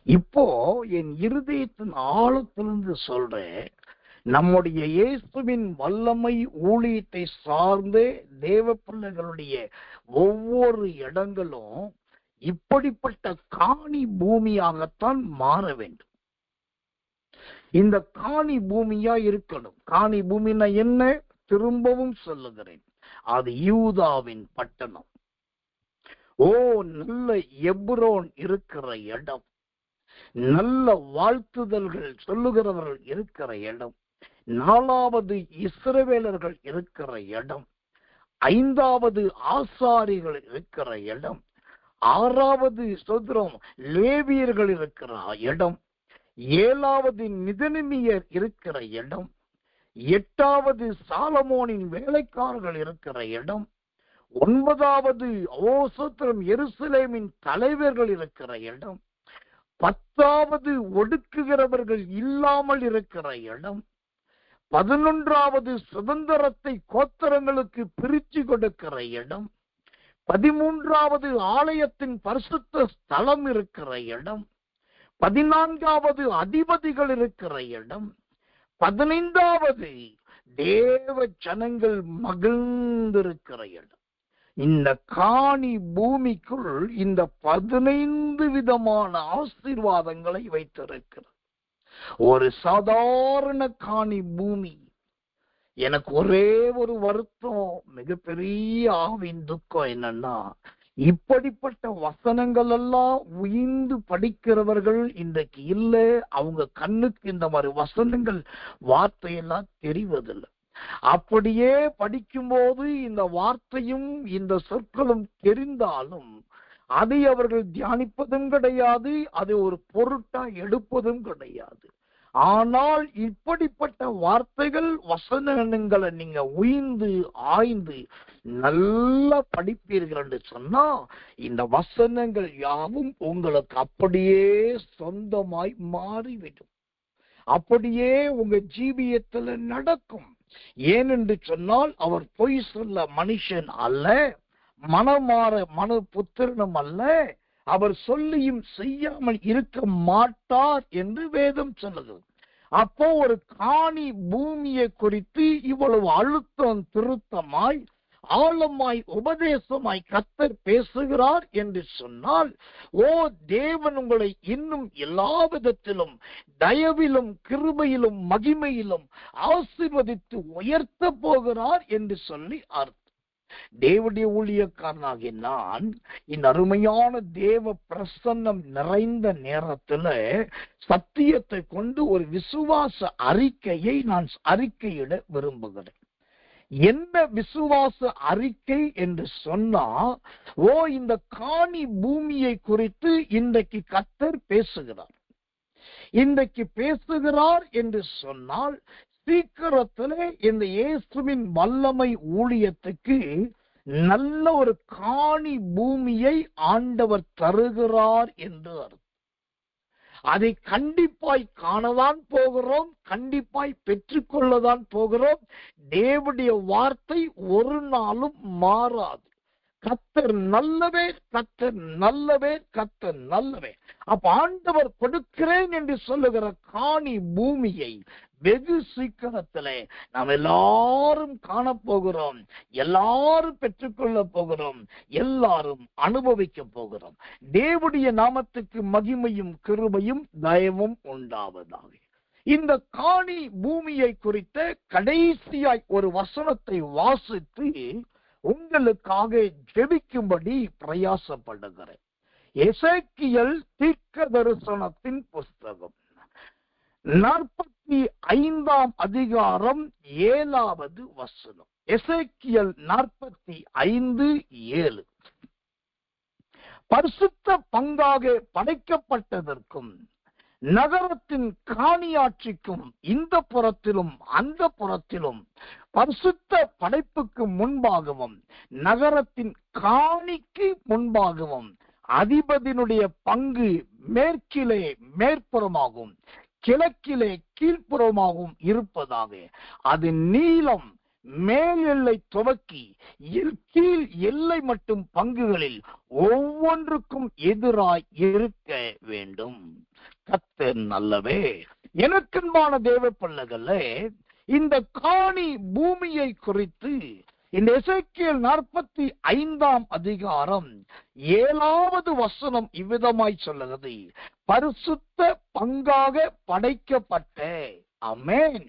இப்போ என் இருதயத்தின் ஆழத்திலிருந்து சொல்றேன், நம்முடைய இயேசுவின் வல்லமை ஊழியத்தை சார்ந்து தேவ பிள்ளைகளுடைய ஒவ்வொரு இடங்களும் இப்படிப்பட்ட காணி பூமியாகத்தான் மாற வேண்டும். இந்த காணி பூமியா இருக்கணும். காணி பூமினா என்ன? திரும்பவும் சொல்லுகிறேன், அது யூதாவின் பட்டணம். நல்ல எப்ரோன் இருக்கிற இடம், நல்ல வாழ்த்துதல்கள் சொல்லுகிறவர்கள் இருக்கிற இடம், 4வது இஸ்ரவேலர்கள் இருக்கிற இடம், 5வது ஆசாரிகள் இருக்கிற இடம், 6வது சோதரம் லேவியர்கள் இருக்கிற இடம், 7வது நிதனிமியர் இருக்கிற இடம், 8வது சாலமோனின் வேலைக்காரர்கள் இருக்கிற இடம், 9வது சோதரம் எருசலேமின் தலைவர்கள் இருக்கிற இடம், 10வது ஒடுக்குகிறவர்கள் இல்லாமல் இருக்கிற இடம், 11வது சுதந்திரத்தை கோத்திரங்களுக்கு பிரிச்சு கொடுக்கிற இடம், 13வது ஆலயத்தின் பரிசுத்த ஸ்தலம் இருக்கிற இடம், 14வது அதிபதிகள் இருக்கிற இடம், 15வது தேவ ஜனங்கள் மகிழ்ந்திருக்கிற இடம். இந்த காணி பூமிக்குள் இந்த 15 விதமான ஆசீர்வாதங்களை வைத்திருக்கிறது. ஒரு சாதாரண காணி பூமி எனக்கு ஒரே ஒரு வருத்தம், மிகப்பெரிய ஆவின் துக்கம் என்னன்னா, இப்படிப்பட்ட வசனங்கள் எல்லாம் உயிர்ந்து படிக்கிறவர்கள் இன்றைக்கு இல்லை. அவங்க கண்ணுக்கு இந்த மாதிரி வசனங்கள் வார்த்தையெல்லாம் தெரிவதில்லை. அப்படியே படிக்கும்போது இந்த வார்த்தையும் இந்த சொற்களும் தெரிந்தாலும் அதை அவர்கள் தியானிப்பதும் கிடையாது, அதை ஒரு பொருட்டா எடுப்பதும் கிடையாது. ஆனால் இப்படிப்பட்ட வார்த்தைகள் வசனங்களை நீங்க உயிர்ந்து ஆய்ந்து நல்லா படிப்பீர்கள் என்று சொன்னா, இந்த வசனங்கள் யாவும் உங்களுக்கு அப்படியே சொந்தமாய் மாறிவிடும். அப்படியே உங்க ஜீவியத்துல நடக்கும். ஏனென்று சொன்னால், அவர் பொய் சொல்ல மனுஷன் அல்ல, மனமாற மனு புத்திரனும் அல்ல, அவர் சொல்லியும் செய்யாமல் இருக்க மாட்டார் என்று வேதம் சொல்லுகிறது. அப்போ ஒரு காணி பூமியை குறித்து இவ்வளவு அழுத்தம் திருத்தமாய் ஆழமாய் உபதேசமாய் கர்த்தர் பேசுகிறார் என்று சொன்னால், ஓ தேவன் உங்களை இன்னும் எல்லா விதத்திலும் தயவிலும் கிருபையிலும் மகிமையிலும் ஆசீர்வதித்து உயர்த்த போகிறார் என்று சொல்லி அர்த்தம். தேவனுடைய ஊழியக்காரனாகிய நான் இந்த அருமையான தேவ பிரசன்னம் நிறைந்த நேரத்துல சத்தியத்தை கொண்டு ஒரு விசுவாச அறிக்கையை நான் அறிக்கையிட விரும்புகிறேன். என்ன விசுவாச அறிக்கை என்று சொன்னா, இந்த காணி பூமியை குறித்து இன்றைக்கு கர்த்தர் பேசுகிறார். இன்றைக்கு பேசுகிறார் என்று சொன்னால், சீக்கிரத்திலே இந்த இயேசுவின் வல்லமை ஊழியத்துக்கு நல்ல ஒரு காணி பூமியை ஆண்டவர் தருகிறார் என்று அர்த்தம். அதை கண்டிப்பாய் காணதான் போகிறோம், கண்டிப்பாய் பெற்றுக்கொள்ளதான் போகிறோம். தேவனுடைய வார்த்தை ஒரு நாளும் மாறாது. கர்த்தர் நல்லவே, கர்த்தர் நல்லவே, கர்த்தர் நல்லவே. அப்ப ஆண்டவர் கொடுக்கிறேன் என்று சொல்லுகிற காணி பூமியை வெகு சீக்கிரத்திலே நாம் எல்லாரும் காணப்போகிறோம், எல்லாரும் பெற்றுக்கொள்ள போகிறோம், எல்லாரும் அனுபவிக்க போகிறோம். தேவனுடைய நாமத்துக்கு மகிமையும் கிருபையும் தயவும் உண்டாவதாக. இந்த காணி பூமியை குறித்த கடைசியாய் ஒரு வசனத்தை வாசித்து உங்களுக்காக ஜெபிக்கும்படி பிரயாசப்படுகிறேன். எசேக்கியேல் தீர்க்க தரிசனத்தின் புஸ்தகம் 45 அதிகாரம் 7வது வசனம். எசேக்கியேல் 45:7. பரிசுத்த பங்காக படைக்கப்பட்டதற்கும் நகரத்தின் காணியாட்சிக்கும் இந்த புறத்திலும் அந்த புறத்திலும் பரிசுத்த படைப்புக்கு முன்பாகவும் நகரத்தின் காணிக்கு முன்பாகவும் அதிபதியினுடைய பங்கு மேற்கிலே மேற்புறமாகவும் கிழக்கிலே கீழ்ப்புறமாகவும் இருப்பதாக. அது நீளம் மேல் எல்லை துவக்கி கீழ் எல்லை மட்டும் பங்குகளில் ஒவ்வொன்றுக்கும் எதிராய் இருக்க வேண்டும். கர்த்தர் நல்லவே. எனக்கன்பான தேவ பிள்ளைகளே, இந்த காணி பூமியை குறித்து இந்த எசேக்கியேல் 45 அதிகாரம் 7வது வசனம் இவ்விதமாய் சொல்லுகிறது. பரிசுத்த பங்காக படைக்கப்பட்ட. ஆமென்.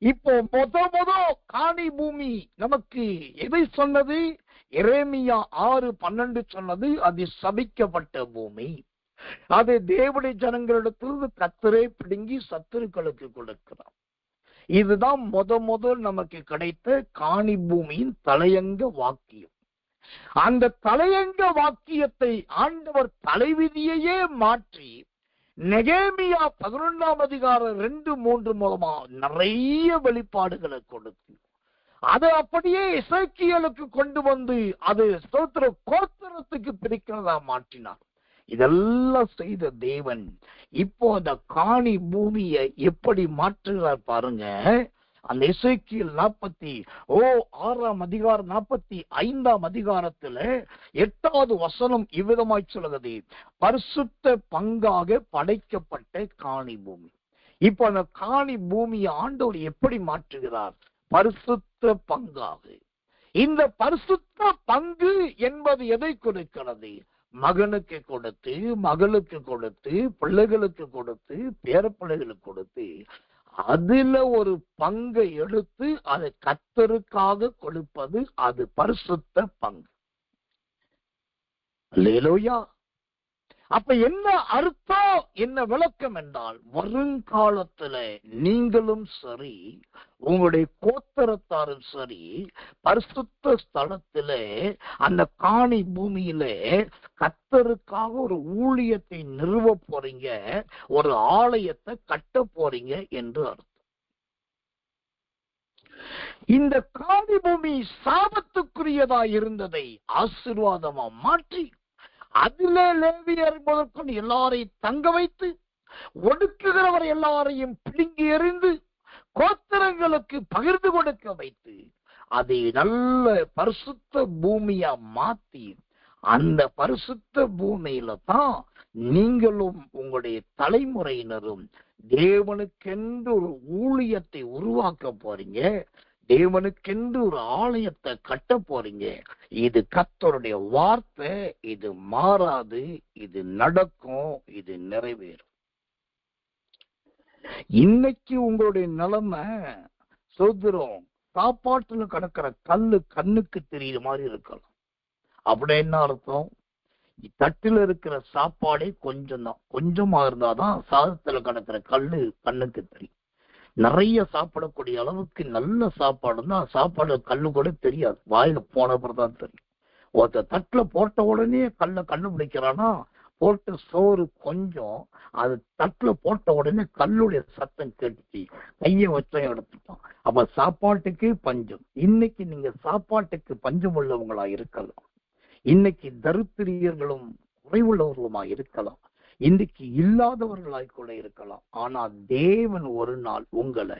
இப்போ முத காணி பூமி நமக்கு எதை சொன்னது? எரேமியா 6:12 சொன்னது, அது சபிக்கப்பட்ட பூமி. அது தேவனுடைய ஜனங்களிடத்திலிருந்து கர்த்தரே பிடுங்கி சத்துருக்களுக்கு கொடுக்கிறார். இதுதான் முதல் நமக்கு கிடைத்த காணி பூமியின் தலையங்க வாக்கியம். அந்த தலையங்க வாக்கியத்தை ஆண்டவர் தலைவிதியையே மாற்றி நெகேமியா 11 அதிகாரம் 2-3 மூலமா நிறைய வெளிப்பாடுகளை கொடுத்து அதை அப்படியே எசேக்கியேலுக்கு கொண்டு வந்து அது ஸ்தோத்திர கோத்திரத்துக்கு பிரிக்கிறதா மாற்றினார். இதெல்லாம் செய்த தேவன் இப்போ அந்த காணி பூமியை எப்படி மாற்றுகிறார் பாருங்க. அந்த எசேக்கியேல் 6 அதிகாரம் 45 அதிகாரத்துல 8வது வசனம் இவ்விதமாய் சொல்லுகிறது. பரிசுத்த பங்காக படைக்கப்பட்ட காணி பூமி. இப்போ அந்த காணி பூமியை ஆண்டவர் எப்படி மாற்றுகிறார்? பரிசுத்த பங்காக. இந்த பரிசுத்த பங்கு என்பது எதை கொடுக்கிறது? மகனுக்கு கொடுத்து, மகளுக்கு கொடுத்து, பிள்ளைகளுக்கு கொடுத்து, பேர பிள்ளைகளுக்கு கொடுத்து, அதுல ஒரு பங்கை எடுத்து அதை கர்த்தருக்காக கொடுப்பது, அது பரிசுத்த பங்கு. அல்லேலூயா. அப்ப என்ன அர்த்தம், என்ன விளக்கம் என்றால், வருங்காலத்துல நீங்களும் சரி, உங்களுடைய கோத்திரத்தாரும் சரி, பரிசுத்த ஸ்தலத்திலே அந்த காணி பூமியிலே கர்த்தருக்காக ஒரு ஊழியத்தை நிறுவ போறீங்க, ஒரு ஆலயத்தை கட்ட போறீங்க என்று அர்த்தம். இந்த காணி பூமி சாபத்துக்குரியதா இருந்ததை ஆசீர்வாதமா மாற்றி, அதிலே லேவியர் முதற்கொண்டு எல்லாரையும் தங்க வைத்து, ஒடுக்குகிறவர் எல்லாரையும் பிடுங்கி எறிந்து கோத்திரங்களுக்கு பகிர்ந்து கொடுக்க வைத்து, அதை நல்ல பரிசுத்த பூமியா மாத்தி, அந்த பரிசுத்த பூமியில தான் நீங்களும் உங்களுடைய தலைமுறையினரும் தேவனுக்கென்று ஒரு ஊழியத்தை உருவாக்க போறீங்க, தேவனுக்கென்று ஒரு ஆலயத்தை கட்ட போறீங்க. இது கர்த்தருடைய வார்த்தை, இது மாறாது, இது நடக்கும், இது நிறைவேறும். இன்னைக்கு உங்களுடைய நிலைமை சோதரம், சாப்பாட்டுல கிடக்கிற கல்லு கண்ணுக்கு தெரியுற மாதிரி இருக்கலாம். அப்படி என்ன அர்த்தம்? தட்டுல இருக்கிற சாப்பாடே கொஞ்சம் தான், கொஞ்சமா இருந்தாதான் சாதத்துல கிடக்கிற கல்லு கண்ணுக்கு தெரியும். நிறைய சாப்பிடக்கூடிய அளவுக்கு நல்ல சாப்பாடு தான், சாப்பாடு கல்லு கூட தெரியாது, வாயில போனப்பதான் தெரியும். ஒருத்த தட்டுல போட்ட உடனே கண்டுபிடிக்கிறானா, போட்ட சோறு கொஞ்சம், அது தட்டுல போட்ட உடனே கல்லுடைய சத்தம் கேட்டுச்சு, கைய வச்ச எடுத்துட்டோம். அப்ப சாப்பாட்டுக்கு பஞ்சம். இன்னைக்கு நீங்க சாப்பாட்டுக்கு பஞ்சம் உள்ளவங்களா இருக்கலாம், இன்னைக்கு தரித்திரியர்களும் குறைவுள்ளவர்களுமா இருக்கலாம், இன்னைக்கு இல்லாதவர்களாய் கூட இருக்கலாம். ஆனா தேவன் ஒரு நாள் உங்களை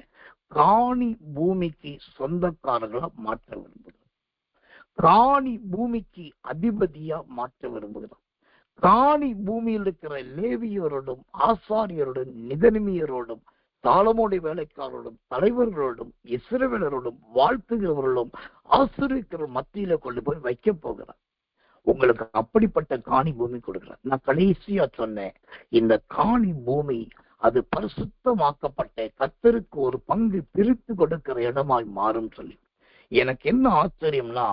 காணி பூமிக்கு சொந்தக்காரர்களா மாற்ற விரும்புகிறார், காணி பூமிக்கு அதிபதியா மாற்ற விரும்புகிறார். காணி பூமியில் இருக்கிற லேவியரோடும் ஆசாரியரோடும் நிதனிமியரோடும் சாலமோனுடைய வேலைக்காரரோடும் தலைவர்களோடும் இஸ்ரவேலரோடும் வாழ்த்துகிறவர்களும் ஆசிரியர் மத்தியில கொண்டு போய் வைக்க போகிறார். உங்களுக்கு அப்படிப்பட்ட காணி பூமி கொடுக்கிறார். நான் கடைசியா சொன்னேன், இந்த காணி பூமி அது பரிசுத்தமாக்கப்பட்ட கர்த்தருக்கு ஒரு பங்கு பிரித்து கொடுக்கிற இடமாய் மாறும் சொல்லி. எனக்கு என்ன ஆச்சரியம்னா,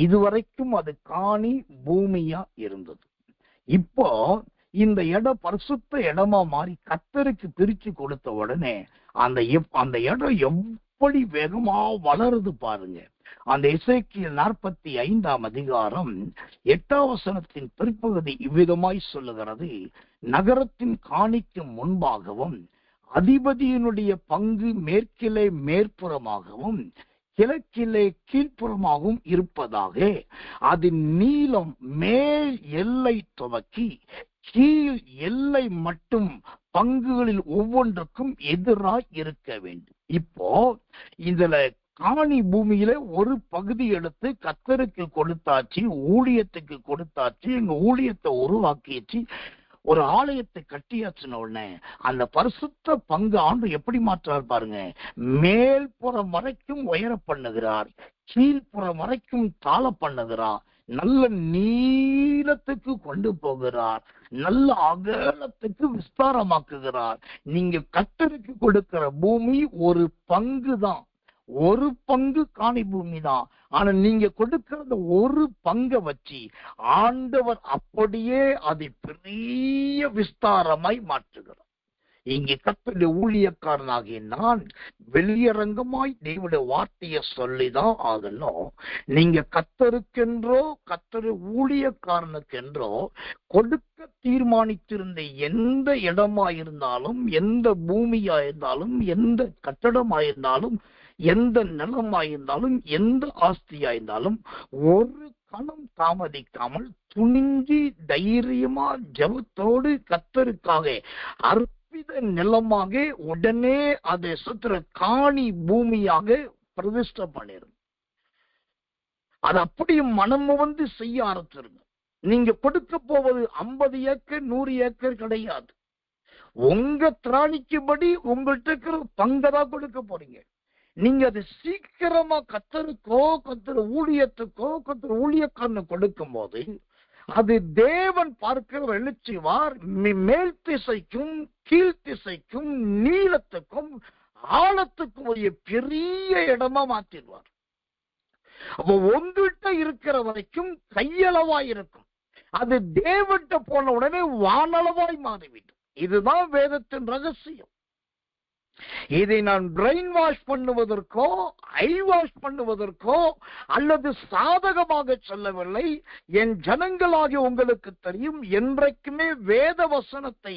இதுவரைக்கும் அது காணி பூமியா இருந்தது. இப்போ இந்த இடம் பரிசுத்த இடமா மாறி கர்த்தருக்கு பிரிச்சு கொடுத்த உடனே அந்த இடம் எப்படி வேகமா வளருது பாருங்க. அந்த எசேக்கியேல் 45 அதிகாரம் 8 வசனத்தின் பிற்பகுதி இவ்விதமாய் சொல்லுகிறது, நகரத்தின் காணிக்கு முன்பாகவும் அதிபதியினுடைய பங்கு மேற்கிலே மேற்புறமாகவும் கிழக்கிலே கீழ்ப்புறமாகவும் இருப்பதாக, அதன் நீளம் மேல் எல்லை துவக்கி கீழ் எல்லை மட்டும் பங்குகளில் ஒவ்வொன்றுக்கும் எதிராய் இருக்க வேண்டும். இப்போ இதுல காணி பூமியில ஒரு பகுதி எடுத்து கர்த்தருக்கு கொடுத்தாச்சு, ஊழியத்துக்கு கொடுத்தாச்சு, எங்க ஊழியத்தை உருவாக்கியாச்சு, ஒரு ஆலயத்தை கட்டியாச்சுன உடனே அந்த பரிசுத்த பங்கு ஆண்டு எப்படி மாற்றார் பாருங்க. மேல்புறம் வரைக்கும் உயர பண்ணுகிறார், கீழ்ப்புறம் வரைக்கும் தாழ பண்ணுகிறார், நல்ல நீளத்துக்கு கொண்டு போகிறார், நல்ல அகலத்துக்கு விஸ்தாரமாக்குகிறார். நீங்க கர்த்தருக்கு கொடுக்கிற பூமி ஒரு பங்கு தான், ஒரு பங்கு காணி பூமி தான். ஆனா நீங்க கொடுக்கிற ஒரு பங்கை வச்சு ஆண்டவர் அப்படியே அதை பெரிய விஸ்தாரமாய் மாற்றுகிறார். இங்கே கர்த்தருடைய ஊழியக்காரனாகிய நான் வெளியரங்கமாய் தேவனுடைய வார்த்தையை சொல்லிதான் ஆகணும். நீங்க கர்த்தருக்கென்றோ கர்த்தரு ஊழியக்காரனுக்கென்றோ கொடுக்க தீர்மானித்திருந்த எந்த இடமா இருந்தாலும், எந்த பூமியா இருந்தாலும், எந்த கட்டடமாயிருந்தாலும், எந்த நிலமாயிருந்தாலும், எந்த ஆஸ்தியாயிருந்தாலும் ஒரு கணம் தாமதிக்காமல் துணிஞ்சி தைரியமா ஜெபத்தோடு கர்த்தருக்காக அற்பித நிலமாக உடனே அதை சுத்திர காணி பூமியாக பிரதிஷ்டை பண்ணிருங்க. அது அப்படியும் மனமு வந்து செய்ய ஆரம்பிச்சிருங்க. நீங்க கொடுக்க போவது 50 ஏக்கர் 100 ஏக்கர் கிடையாது. உங்க திராணிக்குபடி உங்கள்கிட்ட இருக்கிற பங்கதான் கொடுக்க போறீங்க. நீங்க அது சீக்கிரமா கர்த்தருக்கோ கர்த்தர் ஊழியத்துக்கோ கர்த்தர் ஊழியக்காரனு கொடுக்கும் போது அது தேவன் பார்க்கிற எழுச்சிவார் மேல் திசைக்கும் கீழ் திசைக்கும் நீளத்துக்கும் ஆழத்துக்கு ஒரு பெரிய இடமா மாத்திடுவார். அப்போ உங்கள்கிட்ட இருக்கிற வரைக்கும் கையளவாய் இருக்கும், அது தேவன்கிட்ட போன உடனே வானளவாய் மாறிவிடும். இதுதான் வேதத்தின் ரகசியம். இதை நான் பிரெயின் வாஷ் பண்ணுவதற்கோ ஐ வாஷ் பண்ணுவதற்கோ அல்லது சாதகமாக சொல்லவில்லை. என் ஜனங்களாகிய உங்களுக்கு தெரியும், என்றைக்குமே வேத வசனத்தை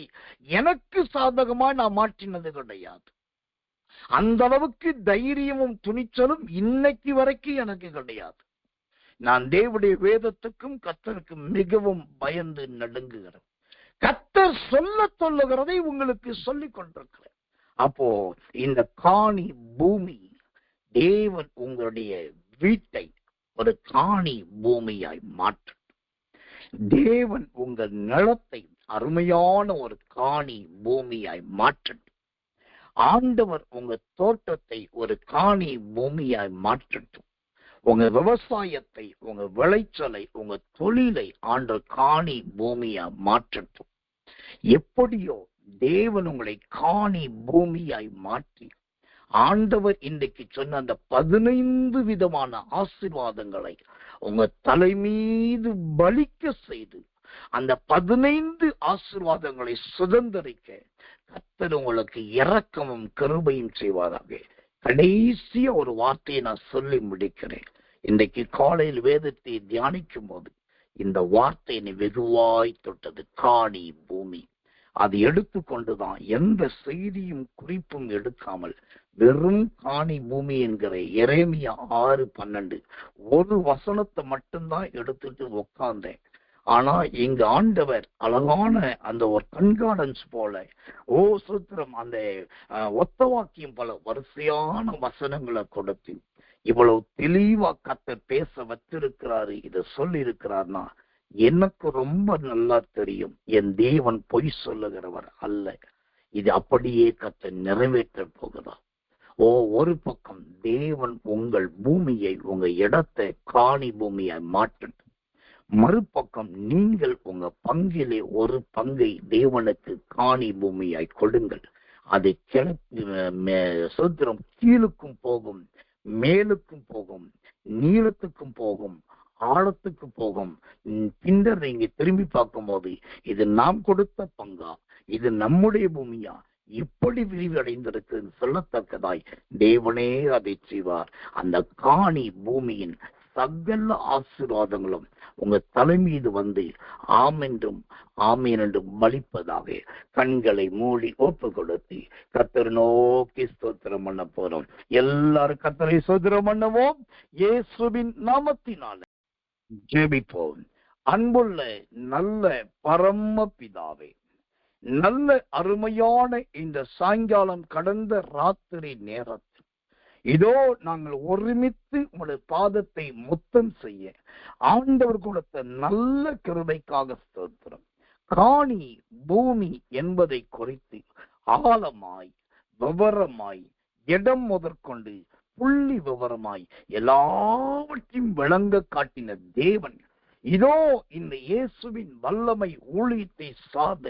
எனக்கு சாதகமாக நான் மாற்றினது கிடையாது. அந்த அளவுக்கு தைரியமும் துணிச்சலும் இன்னைக்கு வரைக்கும் எனக்கு கிடையாது. நான் தேவனுடைய வேதத்துக்கும் கர்த்தருக்கும் மிகவும் பயந்து நடுங்குகிறேன். கர்த்தர் சொல்லுகிறதை உங்களுக்கு சொல்லிக் கொண்டிருக்கிறேன். அப்போ இந்த காணி பூமி, தேவன் உங்களுடைய வீட்டை ஒரு காணி பூமியாய் மாற்றும். தேவன் உங்கள் நிலத்தை அருமையான ஒரு காணி பூமியாய் மாற்றட்டும். ஆண்டவர் உங்க தோட்டத்தை ஒரு காணி பூமியாய் மாற்றட்டும். உங்க விவசாயத்தை, உங்க விளைச்சலை, உங்க தொழிலை ஆண்டவர் காணி பூமியா மாற்றட்டும். எப்படியோ தேவன் உங்களை காணி பூமியாய் மாற்றி ஆண்டவர் இன்றைக்கு சொன்ன அந்த 15 விதமான ஆசீர்வாதங்களை உங்க தலை மீது பலிக்க செய்து அந்த 15 ஆசீர்வாதங்களை சுதந்திரிக்க கர்த்தர் உங்களுக்கு இரக்கமும் கிருபையும் செய்வாராக. கடைசிய ஒரு வார்த்தையை நான் சொல்லி முடிக்கிறேன். இன்றைக்கு காலையில் வேதத்தை தியானிக்கும் போது இந்த வார்த்தை என்னை வெகுவாய் தொட்டது. காணி பூமி. அது எடுத்துக்கொண்டுதான் எந்த செய்தியும் குறிப்பும் எடுக்காமல் வெறும் காணி பூமி என்கிற எரேமியா 6:12 ஒரு வசனத்தை மட்டும்தான் எடுத்துட்டு உட்கார்ந்தேன். ஆனா இங்க ஆண்டவர் அழகான அந்த ஒரு கண்கார்டன்ஸ் போல சூத்திரம் அந்த ஒத்த வாக்கியம் பல வரிசையான வசனங்களை கொடுத்து இவ்வளவு தெளிவா கர்த்தர் பேச வச்சிருக்கிறாரு, இதை சொல்லி இருக்கிறார்னா எனக்கு ரொம்ப நல்லா தெரியும். என் தேவன் பொய் சொல்லுகிறவர் அல்ல. இது அப்படியே கர்த்தர் நிறைவேற்ற போகிறார். ஒரு பக்கம் தேவன் உங்கள் பூமியை, உங்க இடத்தை காணி பூமியாய் மாற்றட்டும். மறுபக்கம் நீங்கள் உங்க பங்கிலே ஒரு பங்கை தேவனுக்கு காணி பூமியாய் கொடுங்கள். அது கிழக்கு சூத்திரம் கீழுக்கும் போகும், மேலுக்கும் போகும், நீளத்துக்கும் போகும், ஆழத்துக்கு போகும். பின்னர் நீங்க திரும்பி பார்க்கும் போது இது நாம் கொடுத்த பங்கா, இது நம்முடைய பூமியா, இப்படி விரிவடைந்திருக்கு சொல்லத்தக்கதாய் தேவனே அதை செய்வார். அந்த காணி பூமியின் சகல ஆசீர்வாதங்களும் உங்க தலை மீது வந்து ஆமென்றும் ஆமீன் என்றும் பலிப்பதாக. கண்களை மூடி ஒப்பு கொடுத்து கர்த்தர் நோக்கி ஸ்தோத்திரம் பண்ண போறோம். எல்லாரும் கர்த்தரை ஸ்தோத்திரம் பண்ணுவோம். இயேசுவின் நாமத்தினால ஜெபிப்போம். அன்புள்ள நல்ல பரம பிதாவே, நல்ல அருமையான இந்த சாயங்காலம் கடந்த ராத்திரி நேரத்தில் இதோ நாங்கள் ஒருமித்து உங்களுடைய பாதத்தை முத்தம் செய்ய ஆண்டவர் கொடுத்த நல்ல கிருபைக்காக ஸ்தோத்திரம். காணி பூமி என்பதை குறித்து ஆழமாய் விவரமாய் இடம் முதற்கொண்டு புள்ளி விவரமாய் எல்லாவற்றையும் விளங்க காட்டின தேவன் இதோ இந்த இயேசுவின் வல்லமை ஊழியத்தை சார்ந்த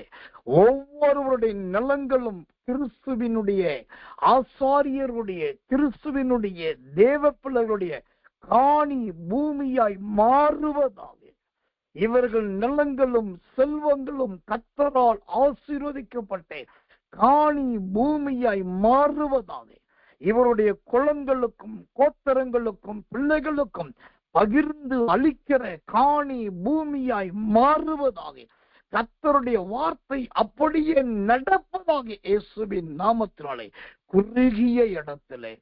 ஒவ்வொருவருடைய நிலங்களும் கிறிஸ்துவினுடைய ஆசாரியருடைய, கிறிஸ்துவினுடைய தேவ பிள்ளைகளுடைய காணி பூமியாய் மாறுவதாக. இவர்கள் நிலங்களும் செல்வங்களும் கர்த்தரால் ஆசீர்வதிக்கப்பட்ட காணி பூமியாய் மாறுவதாக. இவருடைய குளங்களுக்கும் கோத்தரங்களுக்கும் பிள்ளைகளுக்கும் பகிர்ந்து அளிக்கிற காணி பூமியாய் மாறுவதாக. கர்த்தருடைய வார்த்தை அப்படியே நடப்பதாக. இயேசுவின் நாமத்தினாலே குறுகிய இடத்திலே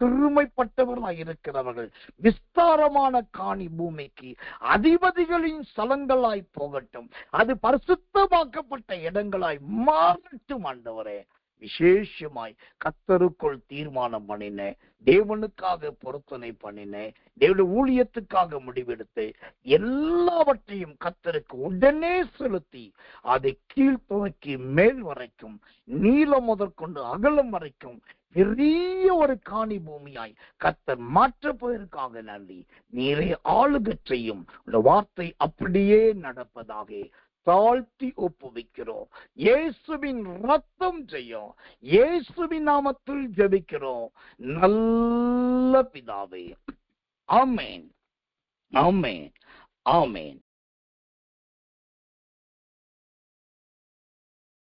சிறுமைப்பட்டவர்களாய் இருக்கிறவர்கள் விஸ்தாரமான காணி பூமிக்கு அதிபதிகளின் ஸ்தலங்களாய் போகட்டும். அது பரிசுத்தமாக்கப்பட்ட இடங்களாய் மாறட்டும். ஆண்டவரே, விசேஷமாய் கர்த்தருக்குள் தீர்மானம் பண்ணின, தேவனுக்காக பொருத்தனை பண்ணின, தேவனுடைய ஊழியத்துக்காக முடிவெடுத்து எல்லாவற்றையும் கர்த்தருக்கு உடனே செலுத்தி அதை கீழ் துவக்கி மேல் வரைக்கும், நீளம் முதற்கொண்டு அகலம் வரைக்கும் பெரிய ஒரு காணி பூமியாய் கர்த்தர் மாற்றப்பதற்காக நன்றி. நீரே ஆளுகச் செய்யும். வார்த்தை அப்படியே நடப்பதாக. தாழ்த்தி ஒப்புவிக்கிறோம். இயேசுவின் ரத்தம் செய்யும். இயேசுவின் நாமத்தில் ஜெபிக்கிறோம் நல்ல பிதாவே. ஆமென், ஆமென், ஆமென்.